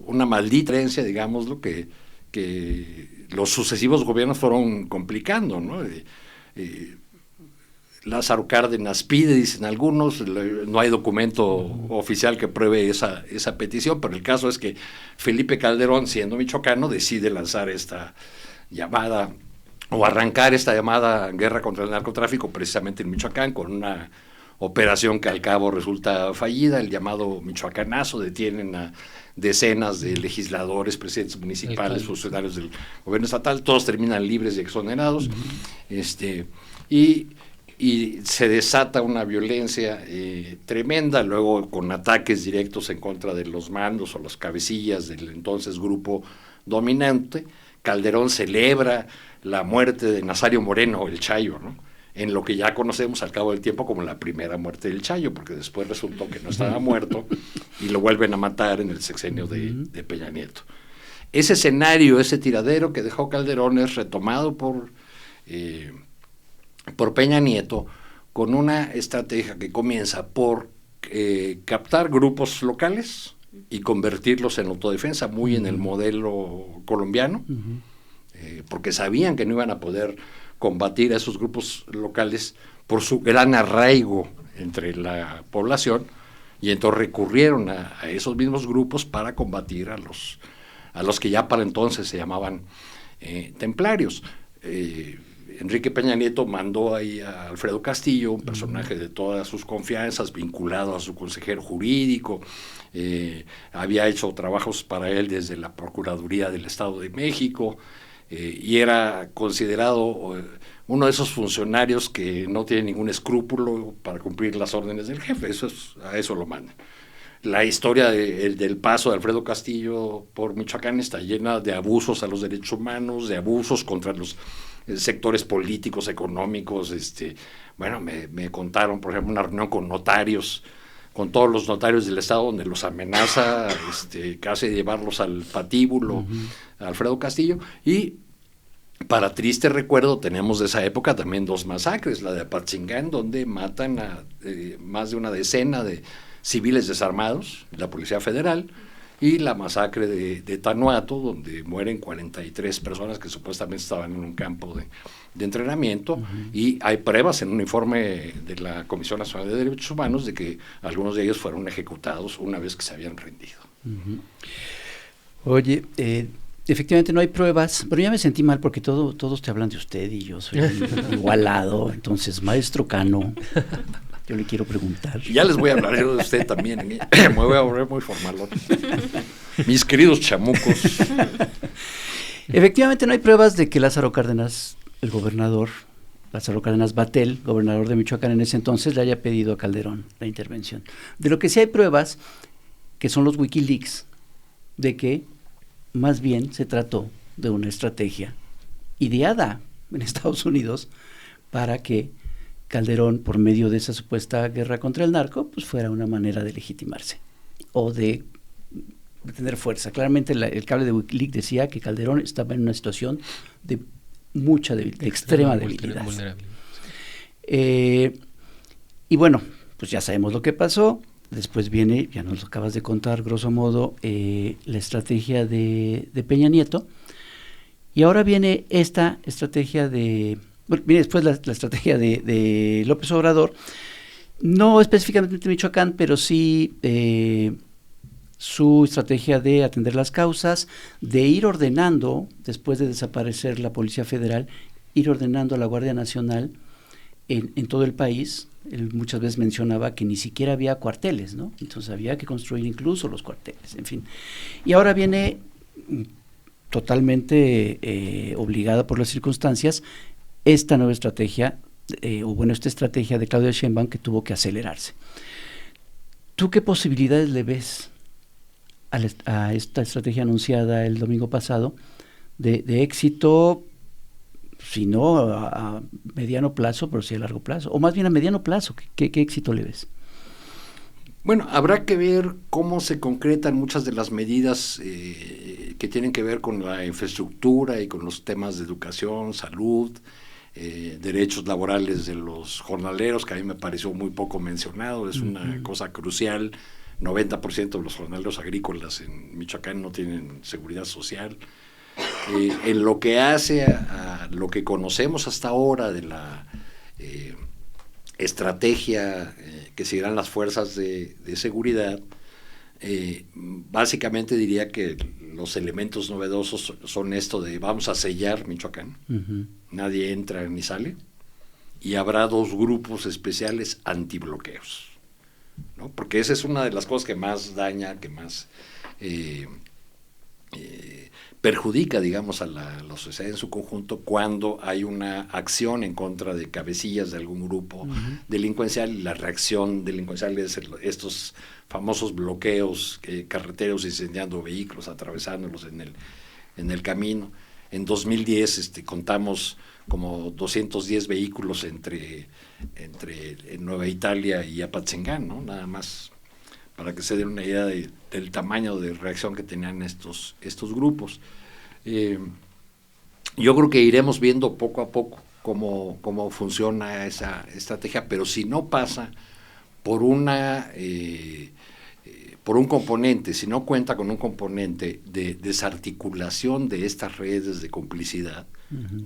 una maldita herencia, digámoslo, que que los sucesivos gobiernos fueron complicando, ¿no? Lázaro Cárdenas pide, dicen algunos, no hay documento oficial que pruebe esa petición, pero el caso es que Felipe Calderón, siendo michoacano, decide lanzar esta llamada, o arrancar esta llamada guerra contra el narcotráfico precisamente en Michoacán, con una operación que al cabo resulta fallida, el llamado Michoacanazo. Detienen a decenas de legisladores, presidentes municipales, funcionarios del gobierno estatal, todos terminan libres y exonerados, y se desata una violencia tremenda, luego con ataques directos en contra de los mandos o los cabecillas del entonces grupo dominante. Calderón celebra la muerte de Nazario Moreno, el Chayo, ¿no? En lo que ya conocemos al cabo del tiempo como la primera muerte del Chayo, porque después resultó que no estaba muerto y lo vuelven a matar en el sexenio de Peña Nieto. Ese escenario, ese tiradero que dejó Calderón es retomado por Peña Nieto, con una estrategia que comienza por captar grupos locales y convertirlos en autodefensa, muy en el modelo colombiano, porque sabían que no iban a poder combatir a esos grupos locales por su gran arraigo entre la población, y entonces recurrieron a esos mismos grupos para combatir a los que ya para entonces se llamaban templarios. Enrique Peña Nieto mandó ahí a Alfredo Castillo, un personaje de todas sus confianzas, vinculado a su consejero jurídico, había hecho trabajos para él desde la Procuraduría del Estado de México, y era considerado uno de esos funcionarios que no tiene ningún escrúpulo para cumplir las órdenes del jefe. A eso lo mandan. La historia del paso de Alfredo Castillo por Michoacán está llena de abusos a los derechos humanos, de abusos contra los sectores políticos, económicos. Bueno, me contaron, por ejemplo, una reunión con notarios, con todos los notarios del estado, donde los amenaza casi llevarlos al patíbulo, Alfredo Castillo. Y para triste recuerdo tenemos de esa época también dos masacres, la de Apatzingán, donde matan a más de una decena de civiles desarmados, la Policía Federal, y la masacre de Tanuato, donde mueren 43 personas que supuestamente estaban en un campo de entrenamiento, y hay pruebas en un informe de la Comisión Nacional de Derechos Humanos de que algunos de ellos fueron ejecutados una vez que se habían rendido. Oye, efectivamente no hay pruebas, pero ya me sentí mal porque todos te hablan de usted y yo soy igualado. Entonces, maestro Cano, yo le quiero preguntar. Ya les voy a hablar yo de usted también. Me voy a volver muy formalón. Mis queridos chamucos. Efectivamente no hay pruebas de que Lázaro Cárdenas, el gobernador, Lázaro Cárdenas Battel, gobernador de Michoacán en ese entonces, le haya pedido a Calderón la intervención. De lo que sí hay pruebas, que son los Wikileaks, de que más bien se trató de una estrategia ideada en Estados Unidos para que Calderón, por medio de esa supuesta guerra contra el narco, pues fuera una manera de legitimarse o de tener fuerza. Claramente el cable de Wikileaks decía que Calderón estaba en una situación de mucha debilidad, de extrema debilidad. Y bueno, pues ya sabemos lo que pasó. Después viene, ya nos lo acabas de contar, grosso modo, la estrategia de Peña Nieto. Y ahora viene esta estrategia viene después la estrategia de López Obrador, no específicamente de Michoacán, pero sí su estrategia de atender las causas, de ir ordenando, después de desaparecer la Policía Federal, ir ordenando a la Guardia Nacional en todo el país. Él muchas veces mencionaba que ni siquiera había cuarteles, ¿no? Entonces había que construir incluso los cuarteles, en fin. Y ahora viene totalmente obligada por las circunstancias esta nueva estrategia, esta estrategia de Claudia Sheinbaum que tuvo que acelerarse. ¿Tú qué posibilidades le ves a esta estrategia anunciada el domingo pasado de éxito, si no a mediano plazo, pero sí a largo plazo, o más bien a mediano plazo? ¿Qué éxito le ves? Bueno, habrá que ver cómo se concretan muchas de las medidas que tienen que ver con la infraestructura y con los temas de educación, salud, derechos laborales de los jornaleros, que a mí me pareció muy poco mencionado. Es una cosa crucial. 90% de los jornaleros agrícolas en Michoacán no tienen seguridad social. En lo que hace a lo que conocemos hasta ahora de la estrategia que seguirán las fuerzas de seguridad, básicamente diría que los elementos novedosos son esto de vamos a sellar Michoacán, nadie entra ni sale, y habrá 2 grupos especiales antibloqueos, ¿no? Porque esa es una de las cosas que más daña, que más perjudica, digamos, a la sociedad en su conjunto, cuando hay una acción en contra de cabecillas de algún grupo delincuencial, y la reacción delincuencial es estos famosos bloqueos carreteros, incendiando vehículos, atravesándolos en el camino. En 2010 contamos como 210 vehículos entre Nueva Italia y Apatzingán, ¿no? Nada más para que se den una idea del tamaño de reacción que tenían estos grupos. Yo creo que iremos viendo poco a poco cómo funciona esa estrategia, pero si no pasa por un componente, si no cuenta con un componente de desarticulación de estas redes de complicidad,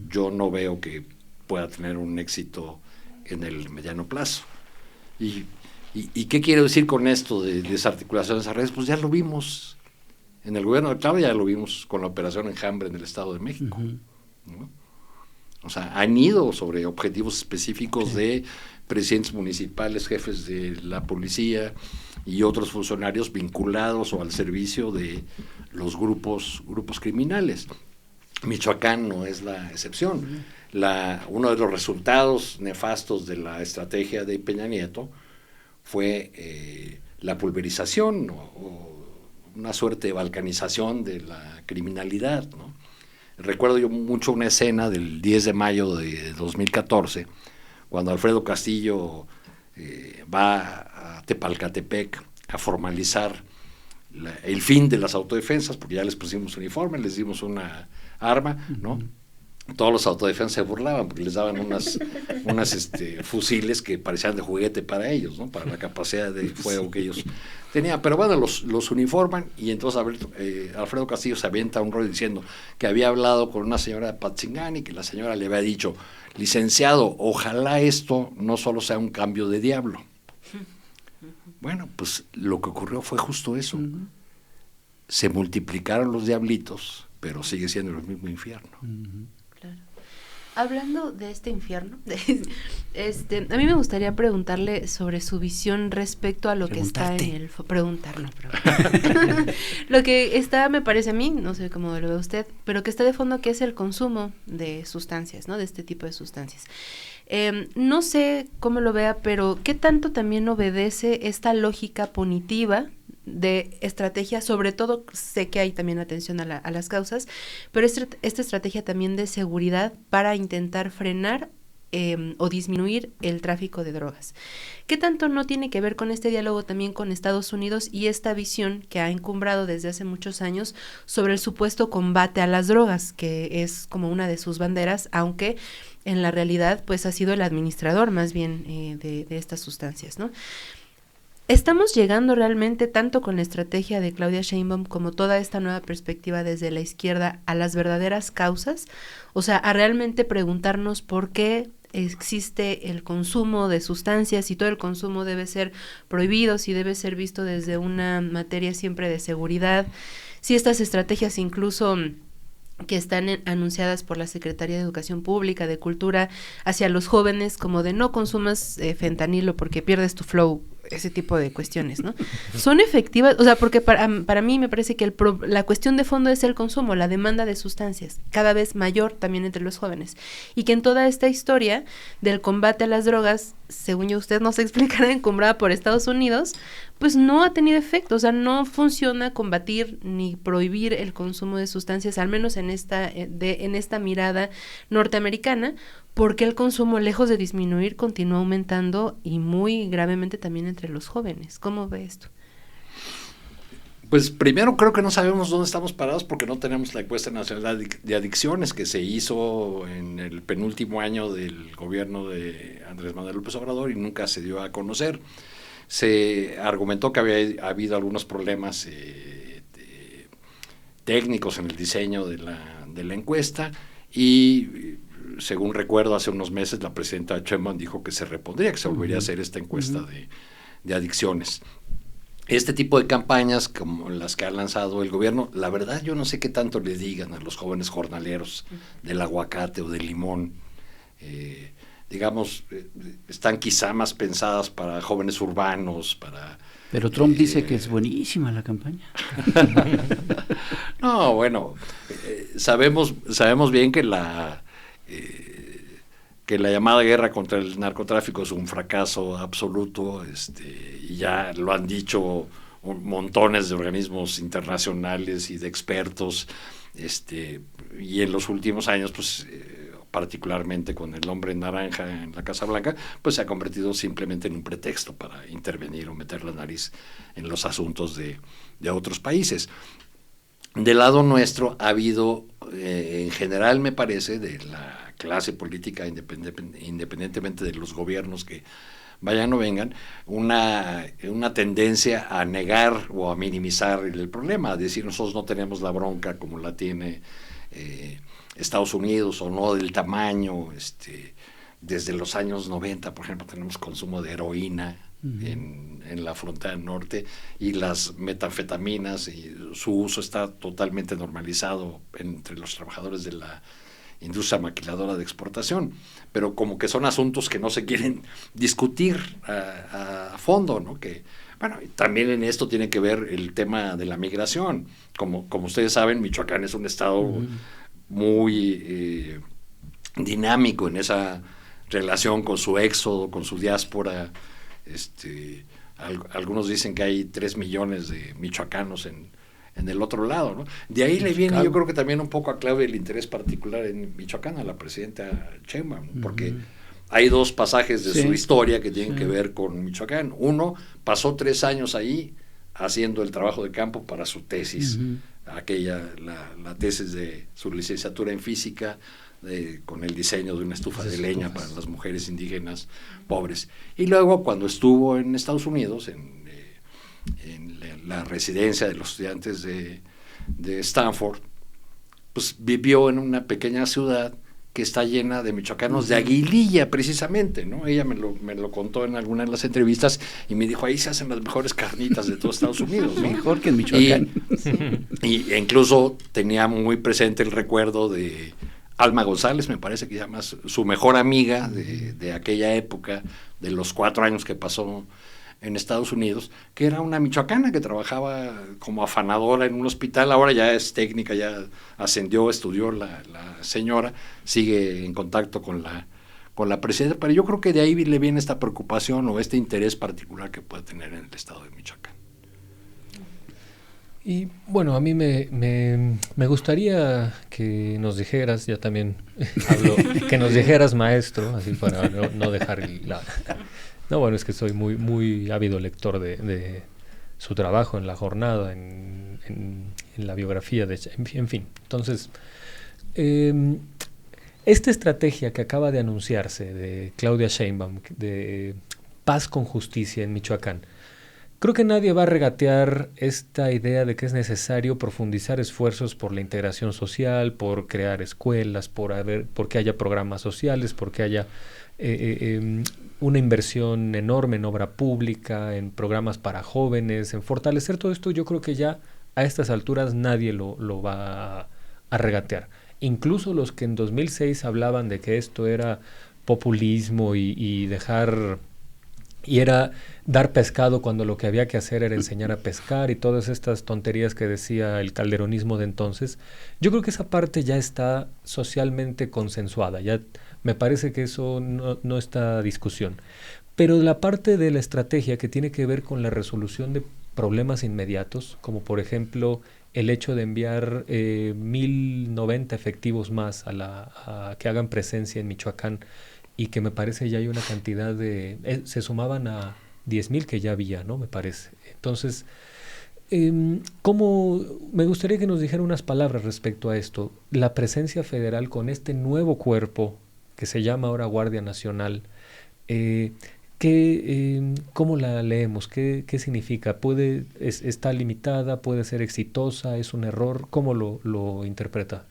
yo no veo que pueda tener un éxito en el mediano plazo. ¿Y qué quiero decir con esto de desarticulación de esas redes? Pues ya lo vimos en el gobierno de Claudia, ya lo vimos con la operación Enjambre en el Estado de México, ¿no? O sea, han ido sobre objetivos específicos de presidentes municipales, jefes de la policía y otros funcionarios vinculados o al servicio de los grupos criminales. Michoacán no es la excepción. Uno de los resultados nefastos de la estrategia de Peña Nieto fue la pulverización o una suerte de balcanización de la criminalidad, ¿no? Recuerdo yo mucho una escena del 10 de mayo de 2014, cuando Alfredo Castillo va a Tepalcatepec a formalizar el fin de las autodefensas, porque ya les pusimos uniforme, les dimos una arma, ¿no? Todos los autodefensas se burlaban porque les daban unas fusiles que parecían de juguete para ellos, ¿no? Para la capacidad de fuego que ellos tenían. Pero bueno, los uniforman, y entonces Alfredo Castillo se avienta un rollo diciendo que había hablado con una señora de Apatzingán y que la señora le había dicho: licenciado, ojalá esto no solo sea un cambio de diablo. Bueno, pues lo que ocurrió fue justo eso. Se multiplicaron los diablitos, pero sigue siendo el mismo infierno. Claro. Hablando de este infierno, a mí me gustaría preguntarle sobre su visión respecto a lo que está en el... Preguntar. Lo que está, me parece a mí, no sé cómo lo ve usted, pero que está de fondo, que es el consumo de sustancias, ¿no? De este tipo de sustancias. No sé cómo lo vea, pero ¿qué tanto también obedece esta lógica punitiva de estrategia? Sobre todo sé que hay también atención a las causas, pero esta estrategia también de seguridad para intentar frenar o disminuir el tráfico de drogas. ¿Qué tanto no tiene que ver con este diálogo también con Estados Unidos y esta visión que ha encumbrado desde hace muchos años sobre el supuesto combate a las drogas, que es como una de sus banderas, aunque en la realidad pues ha sido el administrador más bien de estas sustancias, ¿no? ¿Estamos llegando realmente tanto con la estrategia de Claudia Sheinbaum como toda esta nueva perspectiva desde la izquierda a las verdaderas causas? O sea, a realmente preguntarnos por qué existe el consumo de sustancias, y todo el consumo debe ser prohibido, si debe ser visto desde una materia siempre de seguridad, si estas estrategias incluso que están anunciadas por la Secretaría de Educación Pública, de Cultura, hacia los jóvenes, como de no consumas fentanilo porque pierdes tu flow, ese tipo de cuestiones, ¿no? Son efectivas, o sea, porque para mí me parece que la cuestión de fondo es el consumo, la demanda de sustancias, cada vez mayor también entre los jóvenes, y que en toda esta historia del combate a las drogas, según yo usted nos explicará, encumbrada por Estados Unidos, pues no ha tenido efecto, o sea, no funciona combatir ni prohibir el consumo de sustancias, al menos en esta mirada norteamericana, porque el consumo, lejos de disminuir, continúa aumentando, y muy gravemente también entre los jóvenes. ¿Cómo ve esto? Pues primero creo que no sabemos dónde estamos parados, porque no tenemos la encuesta nacional de adicciones que se hizo en el penúltimo año del gobierno de Andrés Manuel López Obrador y nunca se dio a conocer. Se argumentó que había habido algunos problemas técnicos en el diseño de de la encuesta y, según recuerdo, hace unos meses la presidenta Sheinbaum dijo que se repondría, que se volvería a hacer esta encuesta de adicciones. Este tipo de campañas como las que ha lanzado el gobierno, la verdad yo no sé qué tanto le digan a los jóvenes jornaleros del aguacate o del limón. Digamos, están quizá más pensadas para jóvenes urbanos, para... Pero Trump dice que es buenísima la campaña. No, bueno, sabemos bien que la llamada guerra contra el narcotráfico es un fracaso absoluto, y ya lo han dicho montones de organismos internacionales y de expertos, y en los últimos años, pues, particularmente con el hombre naranja en la Casa Blanca, pues se ha convertido simplemente en un pretexto para intervenir o meter la nariz en los asuntos de otros países. Del lado nuestro ha habido, en general me parece, de la clase política, independientemente de los gobiernos que vayan o vengan, una tendencia a negar o a minimizar el problema, a decir nosotros no tenemos la bronca como la tiene Estados Unidos, o no del tamaño. Desde los años 90, por ejemplo, tenemos consumo de heroína en la frontera norte, y las metanfetaminas y su uso está totalmente normalizado entre los trabajadores de la industria maquiladora de exportación, pero como que son asuntos que no se quieren discutir a fondo, ¿no? Que, bueno, también en esto tiene que ver el tema de la migración. Como ustedes saben, Michoacán es un estado muy dinámico en esa relación con su éxodo, con su diáspora. Algunos dicen que hay 3 millones de michoacanos en el otro lado, ¿no? De ahí le viene, yo creo que también un poco a clave el interés particular en Michoacán a la presidenta Sheinbaum, porque hay 2 pasajes de su historia que tienen que ver con Michoacán. Uno, pasó 3 años ahí haciendo el trabajo de campo para su tesis, la tesis de su licenciatura en física, con el diseño de una estufa de leña para las mujeres indígenas pobres. Y luego, cuando estuvo en Estados Unidos, en la residencia de los estudiantes de Stanford, pues vivió en una pequeña ciudad que está llena de michoacanos de Aguililla, precisamente, ¿no? Ella me lo contó en alguna de las entrevistas y me dijo, ahí se hacen las mejores carnitas de todo Estados Unidos, ¿no? Mejor que en Michoacán. Y incluso tenía muy presente el recuerdo de Alma González, me parece que llama su mejor amiga de aquella época, de los 4 años que pasó en Estados Unidos, que era una michoacana que trabajaba como afanadora en un hospital. Ahora ya es técnica, ya ascendió, estudió la señora, sigue en contacto con la presidenta, pero yo creo que de ahí le viene esta preocupación o este interés particular que puede tener en el estado de Michoacán. Y bueno, a mí me gustaría que nos dijeras, ya también hablo, que nos dijeras, maestro, así para no dejar No, bueno, es que soy muy ávido lector de su trabajo en La Jornada, en la biografía, en fin. Entonces, esta estrategia que acaba de anunciarse de Claudia Sheinbaum, de paz con justicia en Michoacán, creo que nadie va a regatear esta idea de que es necesario profundizar esfuerzos por la integración social, por crear escuelas, porque haya programas sociales, porque haya una inversión enorme en obra pública, en programas para jóvenes, en fortalecer todo esto. Yo creo que ya a estas alturas nadie lo va a regatear. Incluso los que en 2006 hablaban de que esto era populismo y era dar pescado cuando lo que había que hacer era enseñar a pescar y todas estas tonterías que decía el calderonismo de entonces, yo creo que esa parte ya está socialmente consensuada, ya me parece que eso no está a discusión. Pero la parte de la estrategia que tiene que ver con la resolución de problemas inmediatos, como por ejemplo el hecho de enviar 1,090 efectivos más a que hagan presencia en Michoacán, y que me parece ya hay una cantidad se sumaban a 10,000 que ya había, ¿no? Me parece. Entonces, me gustaría que nos dijera unas palabras respecto a esto. La presencia federal con este nuevo cuerpo que se llama ahora Guardia Nacional, ¿cómo la leemos? ¿Qué significa? ¿Está limitada? ¿Puede ser exitosa? ¿Es un error? ¿Cómo lo interpreta?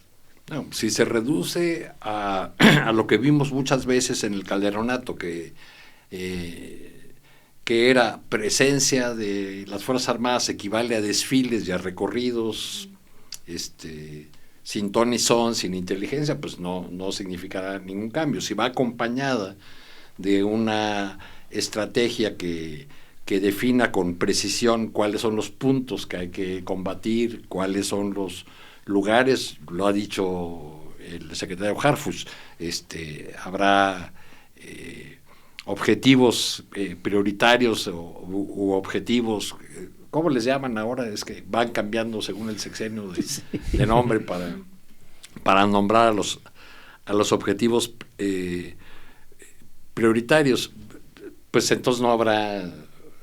No, si se reduce a lo que vimos muchas veces en el Calderonato, que era presencia de las Fuerzas Armadas equivale a desfiles y a recorridos sin ton y son, sin inteligencia, pues no significará ningún cambio. Si va acompañada de una estrategia que defina con precisión cuáles son los puntos que hay que combatir, cuáles son los lugares, lo ha dicho el secretario Harfuch, habrá objetivos prioritarios u objetivos, ¿cómo les llaman ahora? Es que van cambiando según el sexenio de nombre para nombrar a los objetivos prioritarios. Pues entonces no habrá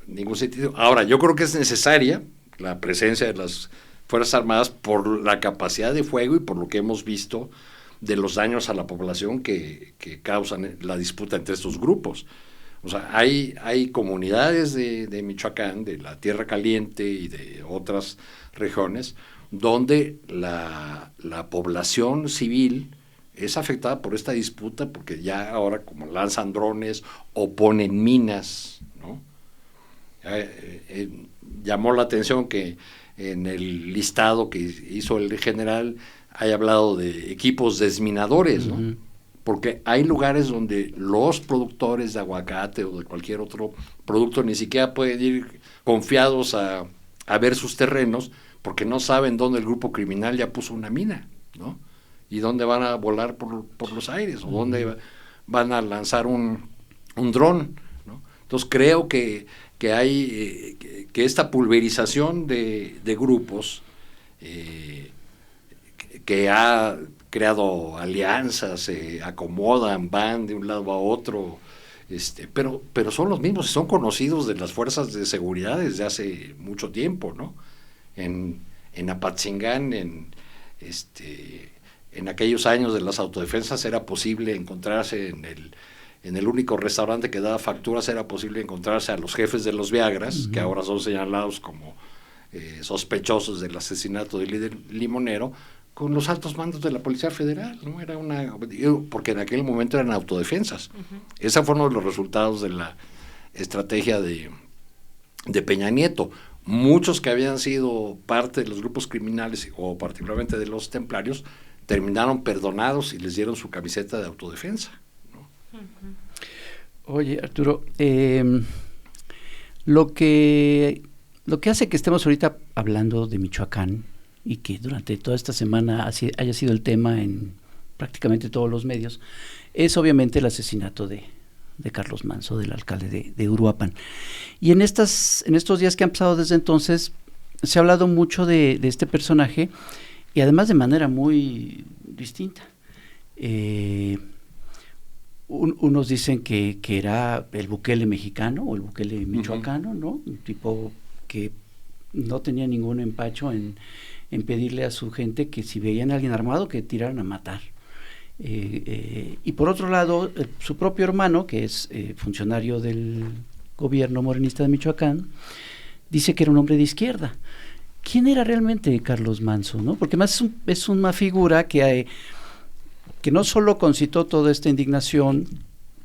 ningún sentido. Ahora, yo creo que es necesaria la presencia de las Fuerzas Armadas por la capacidad de fuego y por lo que hemos visto de los daños a la población que causan la disputa entre estos grupos. O sea, hay comunidades de Michoacán, de la Tierra Caliente y de otras regiones, donde la población civil es afectada por esta disputa, porque ya ahora como lanzan drones o ponen minas, ¿no? Llamó la atención que en el listado que hizo el general hay hablado de equipos desminadores, ¿no? Uh-huh. Porque hay lugares donde los productores de aguacate o de cualquier otro producto ni siquiera pueden ir confiados a ver sus terrenos porque no saben dónde el grupo criminal ya puso una mina, ¿no? Y dónde van a volar por los aires, o dónde van a lanzar un dron, ¿no? Entonces creo que hay que esta pulverización de grupos que ha creado alianzas, se acomodan, van de un lado a otro, pero son los mismos, son conocidos de las fuerzas de seguridad desde hace mucho tiempo, ¿no? En Apatzingán, en aquellos años de las autodefensas era posible encontrarse en el único restaurante que daba facturas, era posible encontrarse a los jefes de los Viagras, uh-huh, que ahora son señalados como sospechosos del asesinato del líder limonero, con los altos mandos de la Policía Federal, ¿no? Era porque en aquel momento eran autodefensas. Uh-huh. Ese fue uno de los resultados de la estrategia de Peña Nieto. Muchos que habían sido parte de los grupos criminales, o particularmente de los templarios, terminaron perdonados y les dieron su camiseta de autodefensa, ¿no? Uh-huh. Oye, Arturo, lo que hace que estemos ahorita hablando de Michoacán y que durante toda esta semana haya sido el tema en prácticamente todos los medios, es obviamente el asesinato de Carlos Manso, del alcalde de Uruapan. Y en estos días que han pasado desde entonces, se ha hablado mucho de este personaje, y además de manera muy distinta. Unos dicen que era el Bukele mexicano o el Bukele michoacano, ¿no? Un tipo que no tenía ningún empacho en pedirle a su gente que si veían a alguien armado que tiraran a matar. Y por otro lado, su propio hermano, que es funcionario del gobierno morenista de Michoacán, dice que era un hombre de izquierda. ¿Quién era realmente Carlos Manso, no? Porque más es una figura que no solo concitó toda esta indignación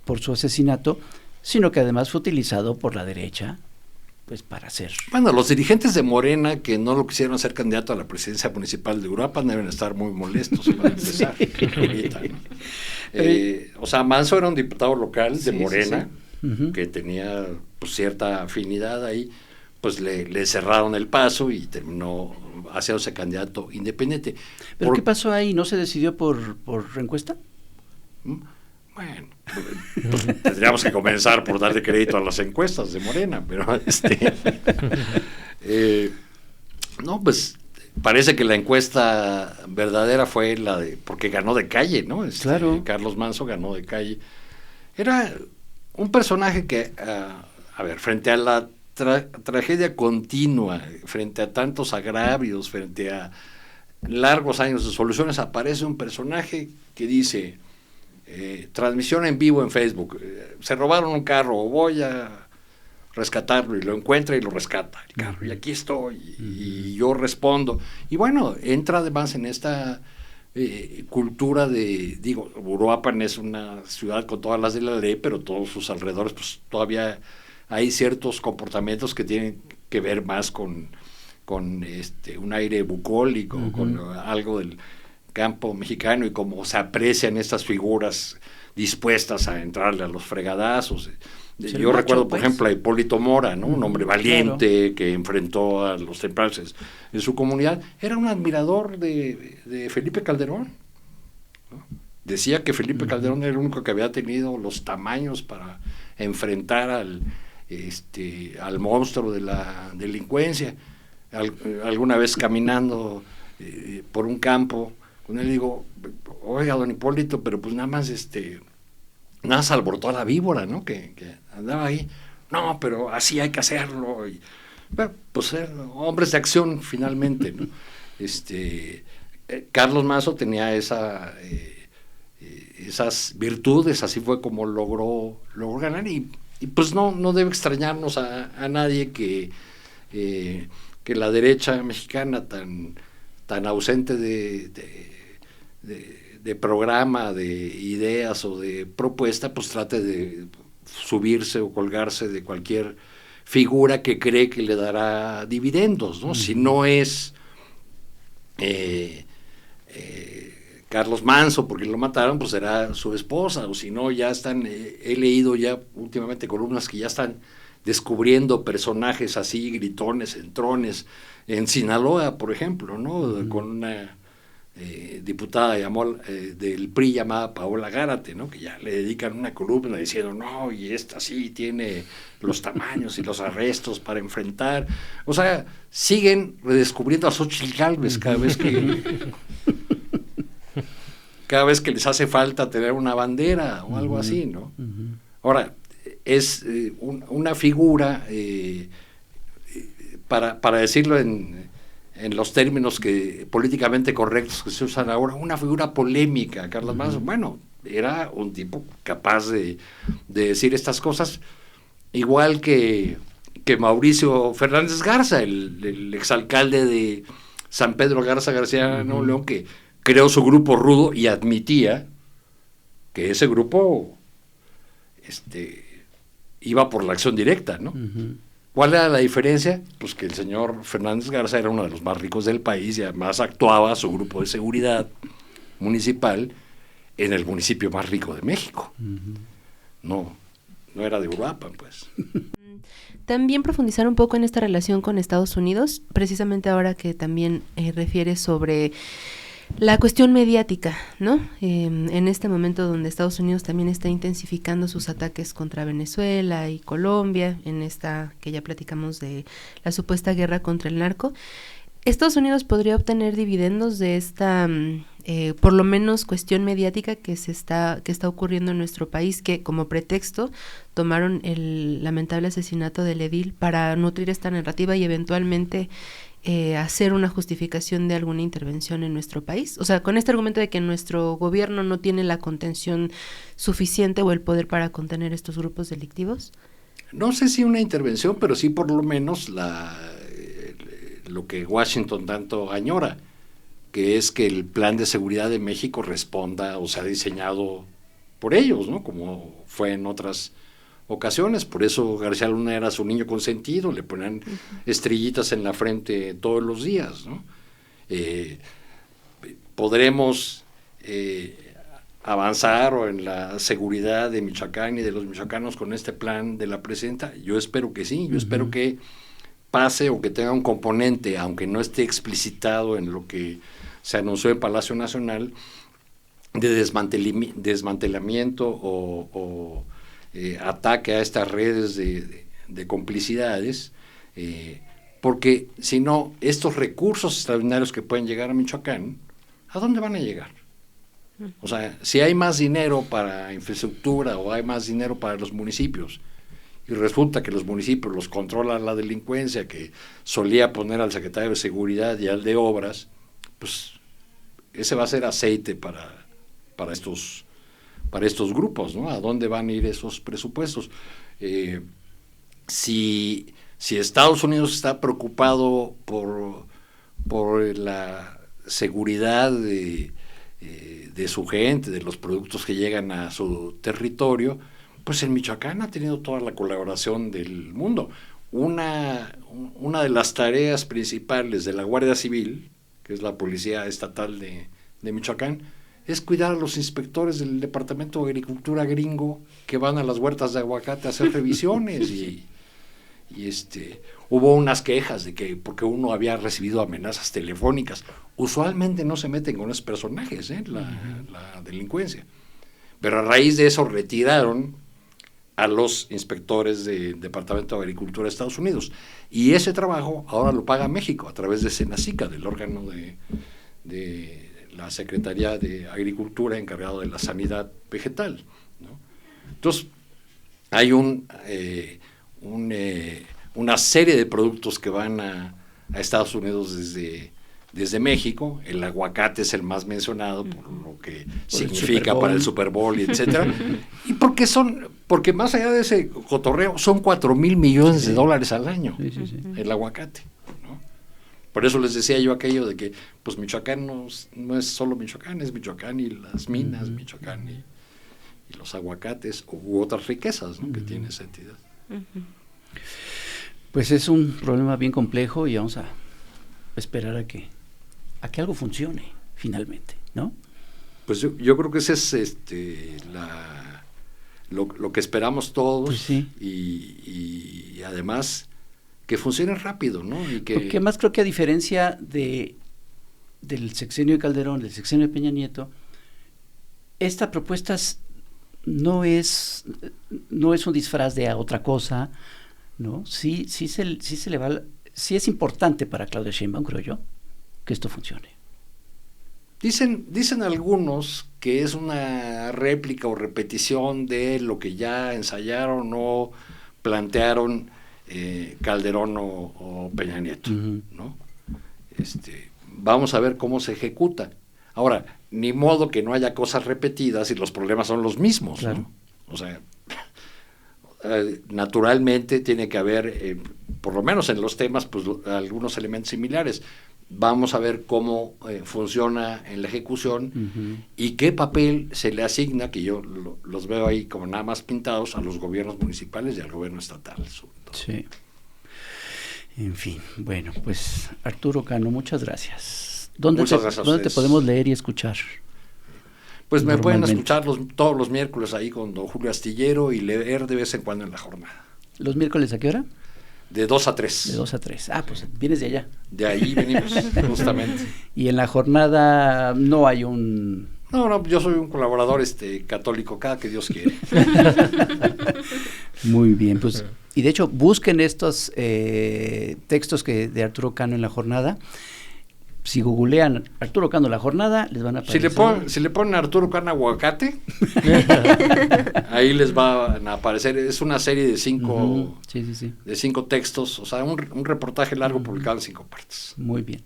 por su asesinato, sino que además fue utilizado por la derecha, pues para hacer. Bueno, los dirigentes de Morena que no lo quisieron hacer candidato a la presidencia municipal de Uruapan deben estar muy molestos para empezar. Sí. Ahorita, ¿no? O sea, Manso era un diputado local de Morena, sí. Uh-huh, que tenía pues, cierta afinidad ahí, pues le cerraron el paso y terminó haciéndose candidato independiente. ¿Pero qué pasó ahí? ¿No se decidió por reencuesta? Bueno, pues tendríamos que comenzar por darle crédito a las encuestas de Morena, pero no, pues parece que la encuesta verdadera fue la porque ganó de calle, ¿no? Claro. Carlos Manso ganó de calle. Era un personaje que, frente a la tragedia continua, frente a tantos agravios, frente a largos años de soluciones, aparece un personaje que dice, transmisión en vivo en Facebook, se robaron un carro, voy a rescatarlo, y lo encuentra y lo rescata el carro, y aquí estoy, y yo respondo, y bueno, entra además en esta cultura digo, Uruapan es una ciudad con todas las de la ley, pero todos sus alrededores, pues todavía hay ciertos comportamientos que tienen que ver más con un aire bucólico, con algo del campo mexicano y cómo se aprecian estas figuras dispuestas a entrarle a los fregadazos. Yo recuerdo, por ejemplo, a Hipólito Mora, ¿no? Un hombre valiente que enfrentó a los templarios en su comunidad. Era un admirador de Felipe Calderón, ¿no? Decía que Felipe Calderón era el único que había tenido los tamaños para enfrentar al monstruo de la delincuencia. Alguna vez caminando por un campo, con él digo, oiga, don Hipólito, pero pues nada más alborotó a la víbora, ¿no? Que andaba ahí. No, pero así hay que hacerlo. Y, bueno, pues hombres de acción, finalmente, ¿no? Carlos Manso tenía esas virtudes, así fue como logró ganar, y pues no debe extrañarnos a nadie que la derecha mexicana tan ausente de programa, de ideas o de propuesta, pues trate de subirse o colgarse de cualquier figura que cree que le dará dividendos, ¿no? Si no es Carlos Manso, porque lo mataron, pues será su esposa, o si no, ya están, he leído ya últimamente columnas que ya están descubriendo personajes así, gritones, entrones, en Sinaloa, por ejemplo, ¿no? Con una diputada del PRI llamada Paola Gárate, ¿no? Que ya le dedican una columna diciendo, no, y esta sí tiene los tamaños y los arrestos para enfrentar. O sea, siguen redescubriendo a Xóchitl Gálvez cada vez que les hace falta tener una bandera o algo así, ¿no? Ahora, es una figura, para decirlo en los términos políticamente correctos que se usan ahora, una figura polémica. Carlos Manso, bueno, era un tipo capaz de decir estas cosas, igual que Mauricio Fernández Garza, el exalcalde de San Pedro Garza Nuevo León, que creó su grupo Rudo y admitía que ese grupo iba por la acción directa, ¿no? ¿Cuál era la diferencia? Pues que el señor Fernández Garza era uno de los más ricos del país y además actuaba su grupo de seguridad municipal en el municipio más rico de México. No era de Uruapan, pues. También profundizar un poco en esta relación con Estados Unidos, precisamente ahora que también refiere sobre la cuestión mediática, ¿no? En este momento donde Estados Unidos también está intensificando sus ataques contra Venezuela y Colombia, en esta que ya platicamos de la supuesta guerra contra el narco, Estados Unidos podría obtener dividendos de esta, por lo menos, cuestión mediática que está ocurriendo en nuestro país, que como pretexto tomaron el lamentable asesinato del edil para nutrir esta narrativa y eventualmente hacer una justificación de alguna intervención en nuestro país. O sea, con este argumento de que nuestro gobierno no tiene la contención suficiente o el poder para contener estos grupos delictivos. No sé si una intervención, pero sí por lo menos lo que Washington tanto añora, que es que el plan de seguridad de México responda o sea diseñado por ellos, ¿no? Como fue en otras ocasiones. Por eso García Luna era su niño consentido, le ponían estrellitas en la frente todos los días, ¿no? Podremos avanzar o en la seguridad de Michoacán y de los michoacanos con este plan de la presidenta. Yo espero que sí, yo espero que pase o que tenga un componente, aunque no esté explicitado en lo que se anunció en Palacio Nacional, de desmantelamiento o ataque a estas redes de complicidades, porque si no, estos recursos extraordinarios que pueden llegar a Michoacán, ¿a dónde van a llegar? O sea, si hay más dinero para infraestructura o hay más dinero para los municipios, y resulta que los municipios los controla la delincuencia, que solía poner al secretario de Seguridad y al de Obras, pues ese va a ser aceite para estos grupos, ¿no? ¿A dónde van a ir esos presupuestos? Si Estados Unidos está preocupado por la seguridad de su gente, de los productos que llegan a su territorio, pues en Michoacán ha tenido toda la colaboración del mundo. Una de las tareas principales de la Guardia Civil, que es la Policía Estatal de Michoacán, es cuidar a los inspectores del Departamento de Agricultura gringo que van a las huertas de aguacate a hacer revisiones y hubo unas quejas de que porque uno había recibido amenazas telefónicas. Usualmente no se meten con esos personajes, la delincuencia. Pero a raíz de eso retiraron a los inspectores del Departamento de Agricultura de Estados Unidos. Y ese trabajo ahora lo paga México a través de Senacica, del órgano de la Secretaría de Agricultura encargado de la sanidad vegetal, ¿no? Entonces, hay una serie de productos que van a Estados Unidos desde México. El aguacate es el más mencionado por lo que significa para el Super Bowl, etcétera. Y porque más allá de ese cotorreo, son 4,000 millones de dólares al año el aguacate, ¿no? Por eso les decía yo aquello de que pues Michoacán no es solo Michoacán, es Michoacán y las minas, Michoacán y los aguacates u otras riquezas, ¿no? que tiene esa entidad. Pues es un problema bien complejo y vamos a esperar a que algo funcione finalmente, ¿no? Pues yo creo que ese es lo que esperamos todos, pues sí. y además que funcione rápido, ¿no? Porque más creo que a diferencia del sexenio de Calderón, del sexenio de Peña Nieto, esta propuesta no es un disfraz de otra cosa, ¿no? Sí es importante para Claudia Sheinbaum, creo yo, que esto funcione. Dicen algunos que es una réplica o repetición de lo que ya ensayaron o plantearon Calderón o Peña Nieto, ¿no? Vamos a ver cómo se ejecuta. Ahora, ni modo que no haya cosas repetidas y los problemas son los mismos, claro, ¿no? O sea, naturalmente tiene que haber, por lo menos en los temas, pues algunos elementos similares. Vamos a ver cómo funciona en la ejecución y qué papel se le asigna, que yo los veo ahí como nada más pintados, a los gobiernos municipales y al gobierno estatal. Sí. En fin, bueno, pues Arturo Cano, muchas gracias. ¿Dónde te podemos leer y escuchar? Pues me pueden escuchar todos los miércoles ahí con don Julio Astillero y leer de vez en cuando en La Jornada. ¿Los miércoles a qué hora? De 2 a 3. De 2 a 3. Ah, pues vienes de allá. De ahí venimos, justamente. Y en La Jornada no hay un... No, yo soy un colaborador católico, cada que Dios quiere. Muy bien, pues, y de hecho, busquen estos textos de Arturo Cano en La Jornada. Si googlean Arturo Cano La Jornada, les van a aparecer. Si le ponen Arturo Cano Aguacate, ahí les van a aparecer. Es una serie de 5 de 5 textos, o sea, un reportaje largo publicado en 5 partes. Muy bien.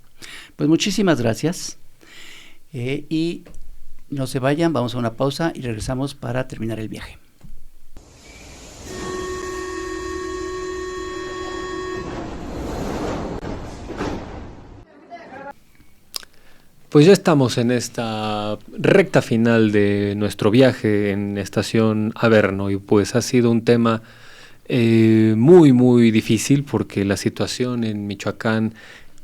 Pues muchísimas gracias. Y no se vayan, vamos a una pausa y regresamos para terminar el viaje. Pues ya estamos en esta recta final de nuestro viaje en Estación Averno y pues ha sido un tema muy, muy difícil porque la situación en Michoacán,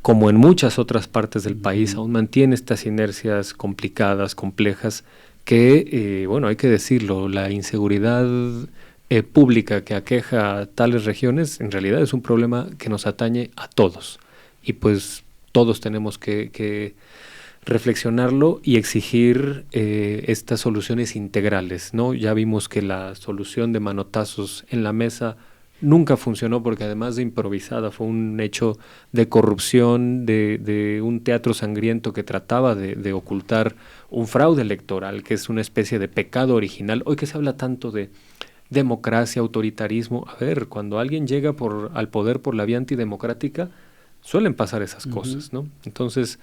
como en muchas otras partes del país, aún mantiene estas inercias complicadas, complejas, que, bueno, hay que decirlo, la inseguridad pública que aqueja a tales regiones en realidad es un problema que nos atañe a todos y pues todos tenemos que reflexionarlo y exigir estas soluciones integrales, ¿no? Ya vimos que la solución de manotazos en la mesa nunca funcionó porque además de improvisada fue un hecho de corrupción, de un teatro sangriento que trataba de ocultar un fraude electoral, que es una especie de pecado original. Hoy que se habla tanto de democracia, autoritarismo, a ver, cuando alguien llega al poder por la vía antidemocrática, suelen pasar esas cosas, ¿no? Entonces,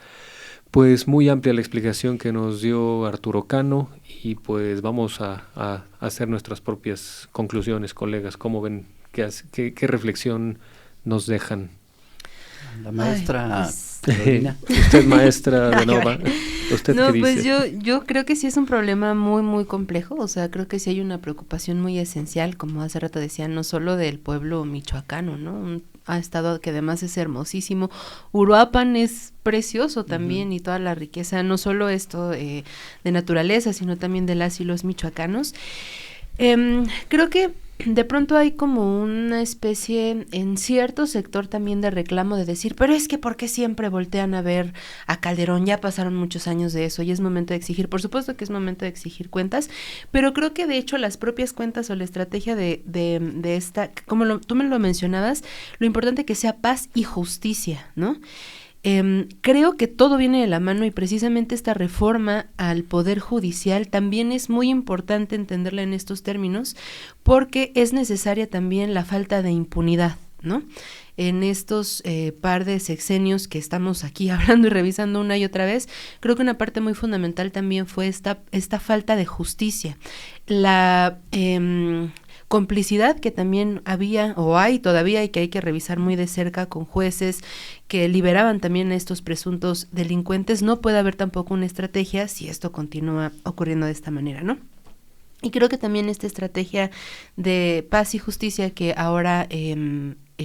pues muy amplia la explicación que nos dio Arturo Cano y pues vamos a hacer nuestras propias conclusiones, colegas. ¿Cómo ven? ¿Qué reflexión nos dejan? La maestra Carolina. Usted, maestra de Nova, ¿usted No, qué dice? pues yo creo que sí es un problema muy, muy complejo. O sea, creo que sí hay una preocupación muy esencial, como hace rato decía, no solo del pueblo michoacano, ¿no? Ha estado, que además es hermosísimo. Uruapan es precioso también, y toda la riqueza, no solo esto de naturaleza, sino también de las y los michoacanos. Creo que de pronto hay como una especie en cierto sector también de reclamo de decir, pero es que ¿por qué siempre voltean a ver a Calderón? Ya pasaron muchos años de eso y es momento de exigir. Por supuesto que es momento de exigir cuentas, pero creo que de hecho las propias cuentas o la estrategia de esta, como tú me lo mencionabas, lo importante que sea paz y justicia, ¿no? Creo que todo viene de la mano, y precisamente esta reforma al Poder Judicial también es muy importante entenderla en estos términos, porque es necesaria también la falta de impunidad, ¿no? En estos par de sexenios que estamos aquí hablando y revisando una y otra vez, creo que una parte muy fundamental también fue esta falta de justicia. La complicidad que también había o hay todavía y que hay que revisar muy de cerca con jueces que liberaban también a estos presuntos delincuentes. No puede haber tampoco una estrategia si esto continúa ocurriendo de esta manera, ¿no? Y creo que también esta estrategia de paz y justicia que ahora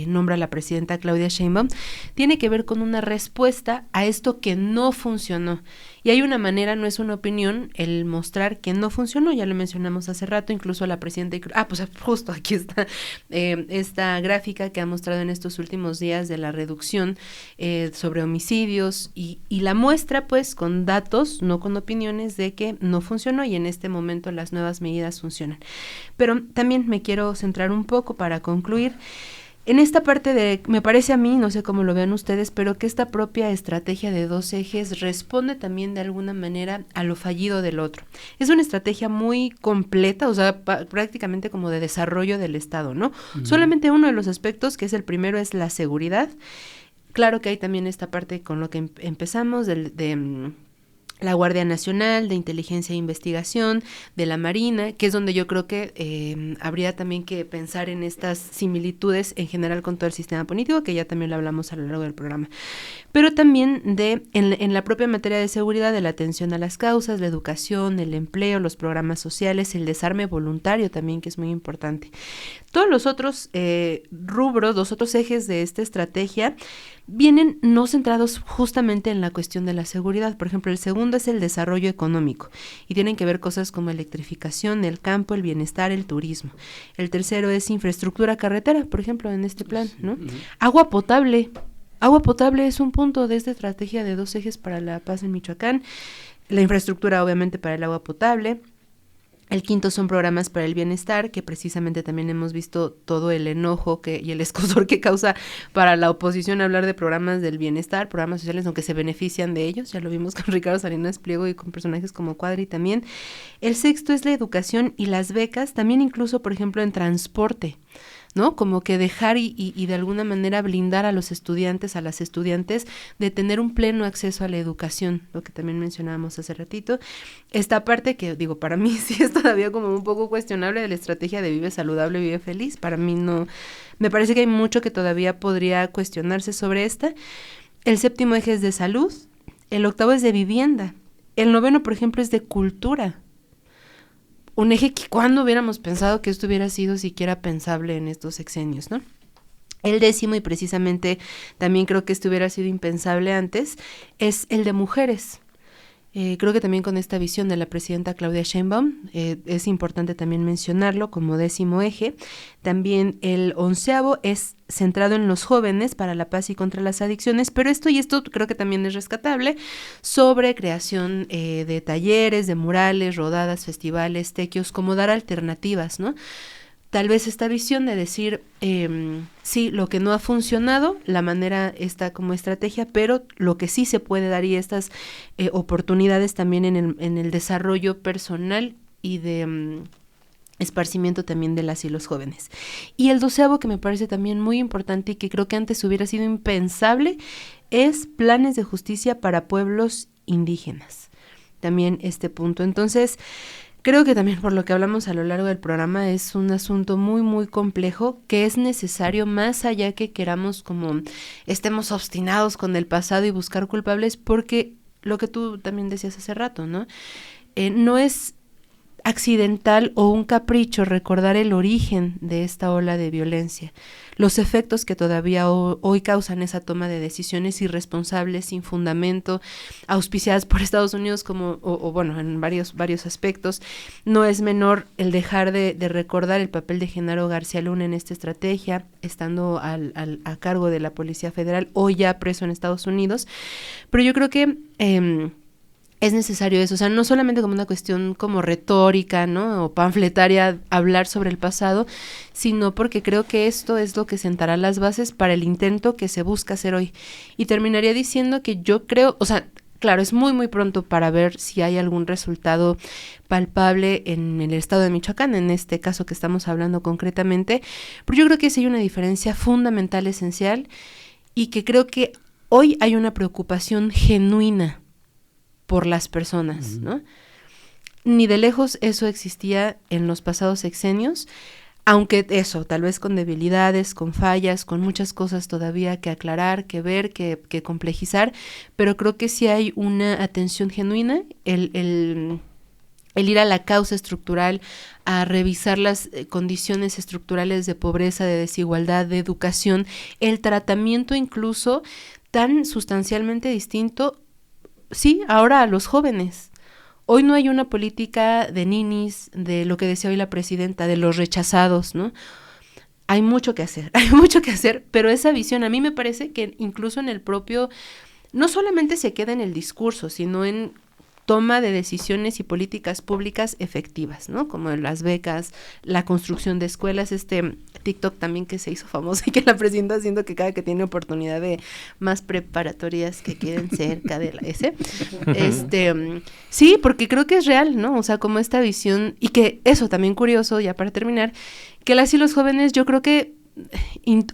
nombra la presidenta Claudia Sheinbaum tiene que ver con una respuesta a esto que no funcionó. Y hay una manera, no es una opinión, el mostrar que no funcionó. Ya lo mencionamos hace rato, incluso la presidenta... pues justo aquí está esta gráfica que ha mostrado en estos últimos días de la reducción sobre homicidios y la muestra pues con datos, no con opiniones, de que no funcionó y en este momento las nuevas medidas funcionan. Pero también me quiero centrar un poco para concluir en esta parte de, me parece a mí, no sé cómo lo vean ustedes, pero que esta propia estrategia de 2 ejes responde también de alguna manera a lo fallido del otro. Es una estrategia muy completa, o sea, prácticamente como de desarrollo del Estado, ¿no? Uh-huh. Solamente uno de los aspectos, que es el primero, es la seguridad. Claro que hay también esta parte con lo que empezamos de la Guardia Nacional, de Inteligencia e Investigación, de la Marina, que es donde yo creo que habría también que pensar en estas similitudes en general con todo el sistema político, que ya también lo hablamos a lo largo del programa. Pero también en la propia materia de seguridad, de la atención a las causas, la educación, el empleo, los programas sociales, el desarme voluntario también, que es muy importante. Todos los otros rubros, los otros ejes de esta estrategia vienen no centrados justamente en la cuestión de la seguridad. Por ejemplo, el segundo es el desarrollo económico y tienen que ver cosas como electrificación, el campo, el bienestar, el turismo. El tercero es infraestructura carretera, por ejemplo, en este plan, ¿no? Agua potable. Agua potable es un punto de esta estrategia de 2 ejes para la paz en Michoacán. La infraestructura, obviamente, para el agua potable. El quinto son programas para el bienestar, que precisamente también hemos visto todo el enojo y el escozor que causa para la oposición hablar de programas del bienestar, programas sociales, aunque se benefician de ellos. Ya lo vimos con Ricardo Salinas Pliego y con personajes como Cuadri también. El sexto es la educación y las becas, también incluso, por ejemplo, en transporte, ¿no? Como que dejar y de alguna manera blindar a los estudiantes, a las estudiantes, de tener un pleno acceso a la educación, lo que también mencionábamos hace ratito. Esta parte que, digo, para mí sí es todavía como un poco cuestionable de la estrategia de vive saludable, vive feliz. Para mí no, me parece que hay mucho que todavía podría cuestionarse sobre esta. El séptimo eje es de salud, el octavo es de vivienda, el noveno, por ejemplo, es de cultura. Un eje que cuando hubiéramos pensado que esto hubiera sido siquiera pensable en estos sexenios, ¿no? El décimo, y precisamente también creo que esto hubiera sido impensable antes, es el de mujeres. Creo que también con esta visión de la presidenta Claudia Sheinbaum es importante también mencionarlo como 10º eje. También el 11º es centrado en los jóvenes para la paz y contra las adicciones, pero esto creo que también es rescatable, sobre creación de talleres, de murales, rodadas, festivales, tequios, como dar alternativas, ¿no? Tal vez esta visión de decir, sí, lo que no ha funcionado, la manera está como estrategia, pero lo que sí se puede dar y estas oportunidades también en el desarrollo personal y de esparcimiento también de las y los jóvenes. Y el 12º, que me parece también muy importante y que creo que antes hubiera sido impensable, es planes de justicia para pueblos indígenas. También este punto. Entonces, creo que también por lo que hablamos a lo largo del programa es un asunto muy, muy complejo que es necesario, más allá que queramos como estemos obstinados con el pasado y buscar culpables, porque lo que tú también decías hace rato, ¿no? No es accidental o un capricho recordar el origen de esta ola de violencia, los efectos que todavía hoy causan esa toma de decisiones irresponsables, sin fundamento, auspiciadas por Estados Unidos como, o bueno, en varios aspectos. No es menor el dejar de recordar el papel de Genaro García Luna en esta estrategia, estando a cargo de la Policía Federal, o ya preso en Estados Unidos, pero yo creo que es necesario eso, o sea, no solamente como una cuestión como retórica, ¿no? O panfletaria, hablar sobre el pasado, sino porque creo que esto es lo que sentará las bases para el intento que se busca hacer hoy. Y terminaría diciendo que yo creo, o sea, claro, es muy, muy pronto para ver si hay algún resultado palpable en el estado de Michoacán, en este caso que estamos hablando concretamente, pero yo creo que sí hay una diferencia fundamental, esencial, y que creo que hoy hay una preocupación genuina por las personas, ¿no? Ni de lejos eso existía en los pasados sexenios, aunque eso, tal vez con debilidades, con fallas, con muchas cosas todavía que aclarar, que ver, que complejizar, pero creo que sí hay una atención genuina, el ir a la causa estructural, a revisar las condiciones estructurales de pobreza, de desigualdad, de educación, el tratamiento incluso tan sustancialmente distinto. Sí, ahora a los jóvenes. Hoy no hay una política de ninis, de lo que decía hoy la presidenta, de los rechazados, ¿no? Hay mucho que hacer, pero esa visión a mí me parece que incluso en el propio, no solamente se queda en el discurso, sino en toma de decisiones y políticas públicas efectivas, ¿no? Como las becas, la construcción de escuelas, TikTok también que se hizo famoso y que la presidenta haciendo que cada que tiene oportunidad de más preparatorias que queden cerca de la S. Sí, porque creo que es real, ¿no? O sea, como esta visión, y que eso también curioso, ya para terminar, que las y los jóvenes, yo creo que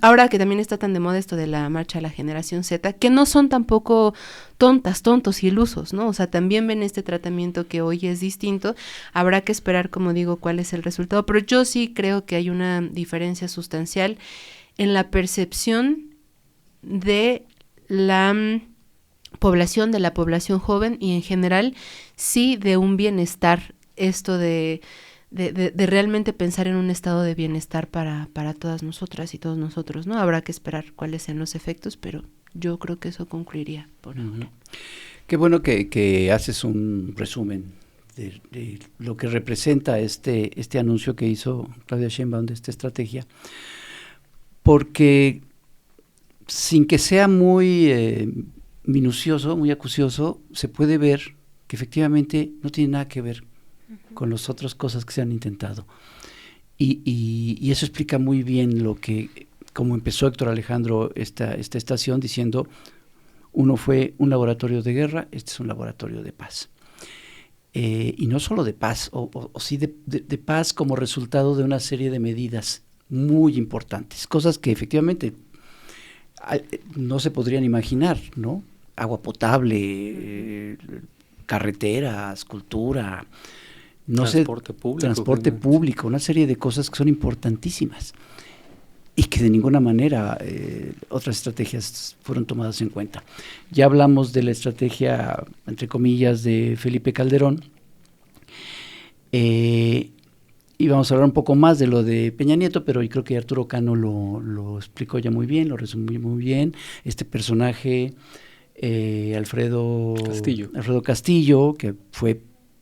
ahora que también está tan de moda esto de la marcha de la generación Z, que no son tampoco tontos, ilusos, ¿no? O sea, también ven este tratamiento que hoy es distinto. Habrá que esperar, como digo, cuál es el resultado, pero yo sí creo que hay una diferencia sustancial en la percepción de la población, joven y en general, sí, de un bienestar, esto de realmente pensar en un estado de bienestar para todas nosotras y todos nosotros, ¿no? Habrá que esperar cuáles sean los efectos, pero yo creo que eso concluiría por ahora. Qué bueno que haces un resumen de lo que representa este anuncio que hizo Claudia Sheinbaum de esta estrategia, porque sin que sea muy minucioso, muy acucioso, se puede ver que efectivamente no tiene nada que ver con las otras cosas que se han intentado. Y eso explica muy bien como empezó Héctor Alejandro esta estación diciendo, uno fue un laboratorio de guerra, este es un laboratorio de paz. Y no solo de paz, o sí de paz como resultado de una serie de medidas muy importantes, cosas que efectivamente no se podrían imaginar, ¿no? Agua potable, carreteras, cultura, transporte público, una serie de cosas que son importantísimas y que de ninguna manera otras estrategias fueron tomadas en cuenta. Ya hablamos de la estrategia, entre comillas, de Felipe Calderón, y vamos a hablar un poco más de lo de Peña Nieto, pero yo creo que Arturo Cano lo explicó ya muy bien, lo resumió muy bien. Este personaje, Alfredo Castillo, que fue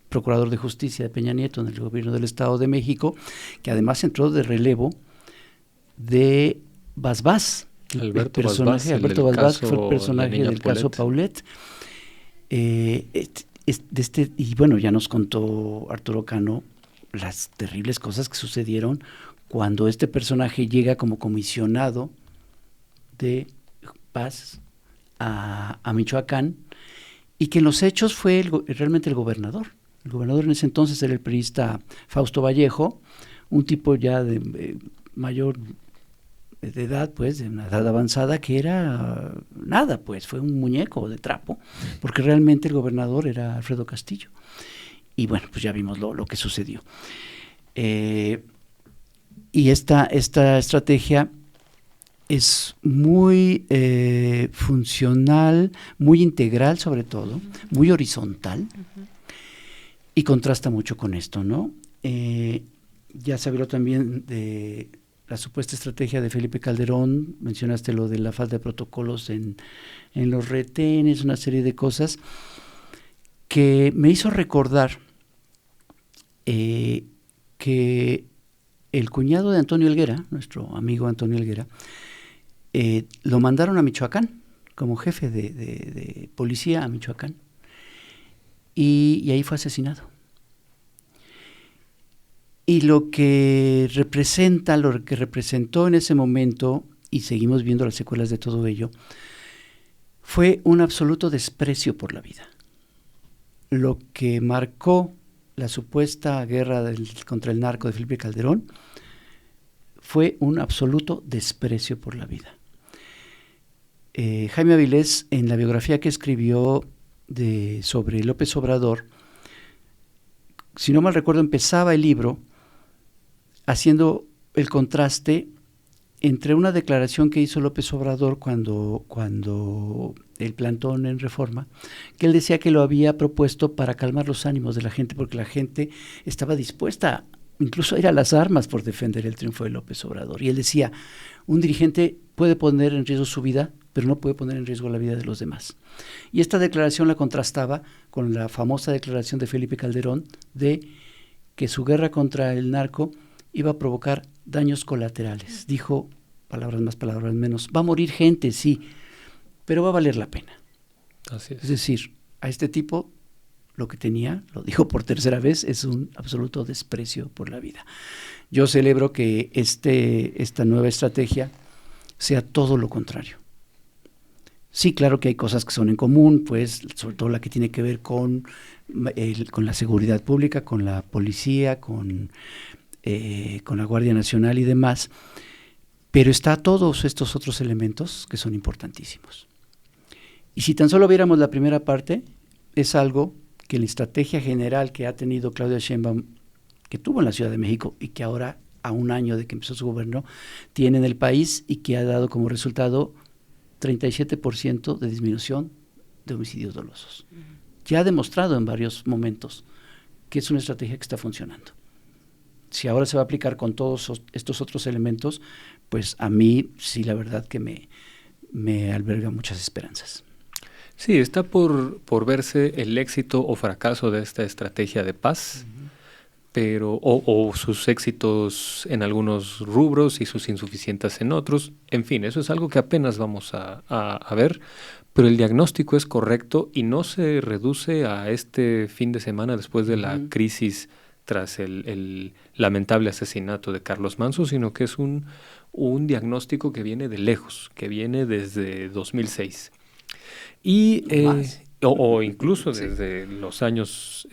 procurador de justicia de Peña Nieto en el gobierno del Estado de México, que además entró de relevo de Basbás, Alberto Basbás, que fue el personaje del caso Paulet. Y bueno, ya nos contó Arturo Cano las terribles cosas que sucedieron cuando este personaje llega como comisionado de paz a Michoacán, y que en los hechos fue realmente el gobernador. El gobernador en ese entonces era el priista Fausto Vallejo, un tipo ya de mayor de edad, pues, de una edad avanzada, que era nada, pues, fue un muñeco de trapo, porque realmente el gobernador era Alfredo Castillo. y bueno, pues ya vimos lo que sucedió. Y esta estrategia es muy funcional, muy integral sobre todo, muy horizontal, y contrasta mucho con esto, ¿no? Ya se habló también de la supuesta estrategia de Felipe Calderón, mencionaste lo de la falta de protocolos en los retenes, una serie de cosas que me hizo recordar que el cuñado de Antonio Helguera, nuestro amigo Antonio Helguera, lo mandaron a Michoacán como jefe de policía a Michoacán, y ahí fue asesinado. Y lo que representó en ese momento, y seguimos viendo las secuelas de todo ello, fue un absoluto desprecio por la vida. Lo que marcó la supuesta guerra contra el narco de Felipe Calderón fue un absoluto desprecio por la vida. Jaime Avilés, en la biografía que escribió sobre López Obrador, si no mal recuerdo, empezaba el libro haciendo el contraste entre una declaración que hizo López Obrador cuando el plantón en Reforma, que él decía que lo había propuesto para calmar los ánimos de la gente, porque la gente estaba dispuesta incluso a ir a las armas por defender el triunfo de López Obrador. Y él decía, un dirigente puede poner en riesgo su vida, pero no puede poner en riesgo la vida de los demás. Y esta declaración la contrastaba con la famosa declaración de Felipe Calderón de que su guerra contra el narco iba a provocar daños colaterales. Dijo, palabras más, palabras menos, va a morir gente, sí, pero va a valer la pena. Así es. Es decir, a este tipo lo que tenía, lo dijo por tercera vez, es un absoluto desprecio por la vida. Yo celebro que esta nueva estrategia sea todo lo contrario. Sí, claro que hay cosas que son en común, pues sobre todo la que tiene que ver con la seguridad pública, con la policía, con la Guardia Nacional y demás, pero está todos estos otros elementos que son importantísimos. Y si tan solo viéramos la primera parte, es algo que la estrategia general que ha tenido Claudia Sheinbaum, que tuvo en la Ciudad de México y que ahora, a un año de que empezó su gobierno, tiene en el país y que ha dado como resultado 37% de disminución de homicidios dolosos. Ya ha demostrado en varios momentos que es una estrategia que está funcionando. Si ahora se va a aplicar con todos estos otros elementos, pues a mí sí, la verdad que me alberga muchas esperanzas. Sí, está por verse el éxito o fracaso de esta estrategia de paz, pero o sus éxitos en algunos rubros y sus insuficiencias en otros. En fin, eso es algo que apenas vamos a ver, pero el diagnóstico es correcto y no se reduce a este fin de semana después de la crisis tras el lamentable asesinato de Carlos Manso, sino que es un diagnóstico que viene de lejos, que viene desde 2006. Y, o incluso desde los años,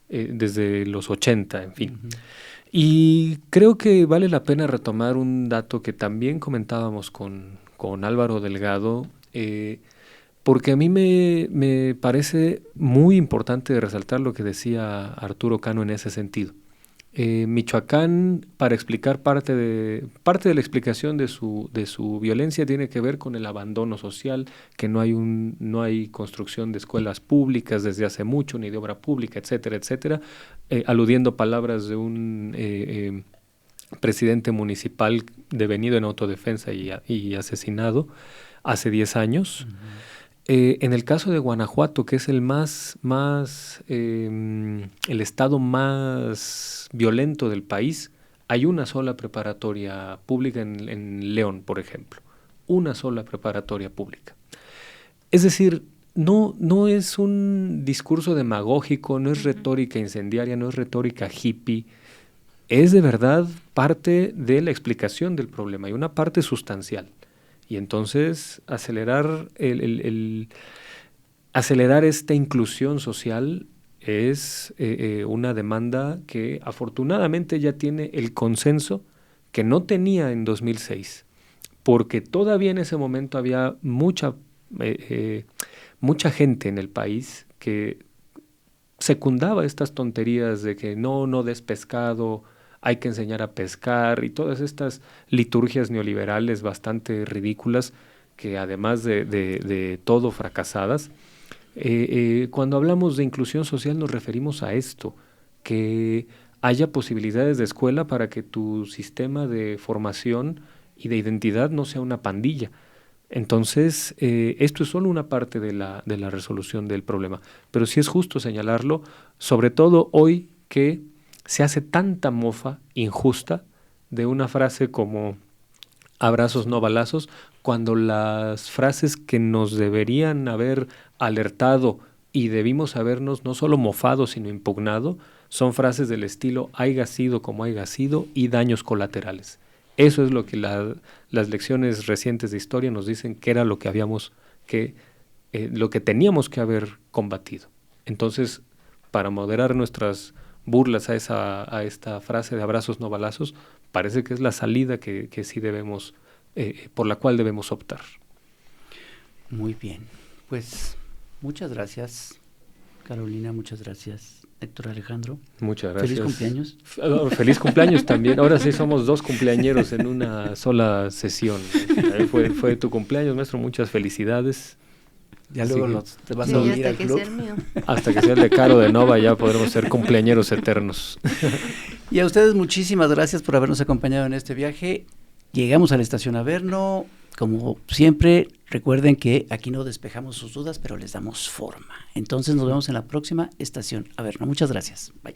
desde los 80, en fin. Y creo que vale la pena retomar un dato que también comentábamos con Álvaro Delgado, porque a mí me parece muy importante resaltar lo que decía Arturo Cano en ese sentido. Michoacán, para explicar parte de la explicación de su violencia, tiene que ver con el abandono social, que no hay construcción de escuelas públicas desde hace mucho, ni de obra pública, etcétera, etcétera, aludiendo palabras de un presidente municipal devenido en autodefensa y asesinado hace 10 años. En el caso de Guanajuato, que es el el estado más violento del país, hay una sola preparatoria pública en León, por ejemplo. Una sola preparatoria pública. Es decir, no es un discurso demagógico, no es retórica incendiaria, no es retórica hippie. Es de verdad parte de la explicación del problema y una parte sustancial. Y entonces acelerar esta inclusión social es una demanda que afortunadamente ya tiene el consenso que no tenía en 2006, porque todavía en ese momento había mucha gente en el país que secundaba estas tonterías de que no des pescado, hay que enseñar a pescar y todas estas liturgias neoliberales bastante ridículas que además de todo fracasadas. Cuando hablamos de inclusión social nos referimos a esto, que haya posibilidades de escuela para que tu sistema de formación y de identidad no sea una pandilla. Entonces, esto es solo una parte de la resolución del problema, pero sí es justo señalarlo, sobre todo hoy que se hace tanta mofa injusta de una frase como abrazos no balazos, cuando las frases que nos deberían haber alertado y debimos habernos no solo mofado, sino impugnado, son frases del estilo haiga sido como haiga sido y daños colaterales. Eso es lo que las lecciones recientes de historia nos dicen que era lo que lo que teníamos que haber combatido. Entonces, para moderar nuestras burlas a esta frase de abrazos no balazos, parece que es la salida que sí debemos, por la cual debemos optar. Muy bien, pues muchas gracias, Carolina, muchas gracias, Héctor Alejandro. Muchas gracias. Feliz cumpleaños. Feliz cumpleaños también. Ahora sí somos 2 cumpleañeros en una sola sesión. Fue tu cumpleaños, maestro. Muchas felicidades. Ya luego te vas Sí, a unir hasta al que club. sea el mío. Hasta que sea el de Caro de Nova ya podremos ser cumpleañeros eternos. Y a ustedes muchísimas gracias por habernos acompañado en este viaje. Llegamos a la estación Averno. Como siempre, recuerden que aquí no despejamos sus dudas, pero les damos forma. Entonces nos vemos en la próxima estación Averno. Muchas gracias. Bye.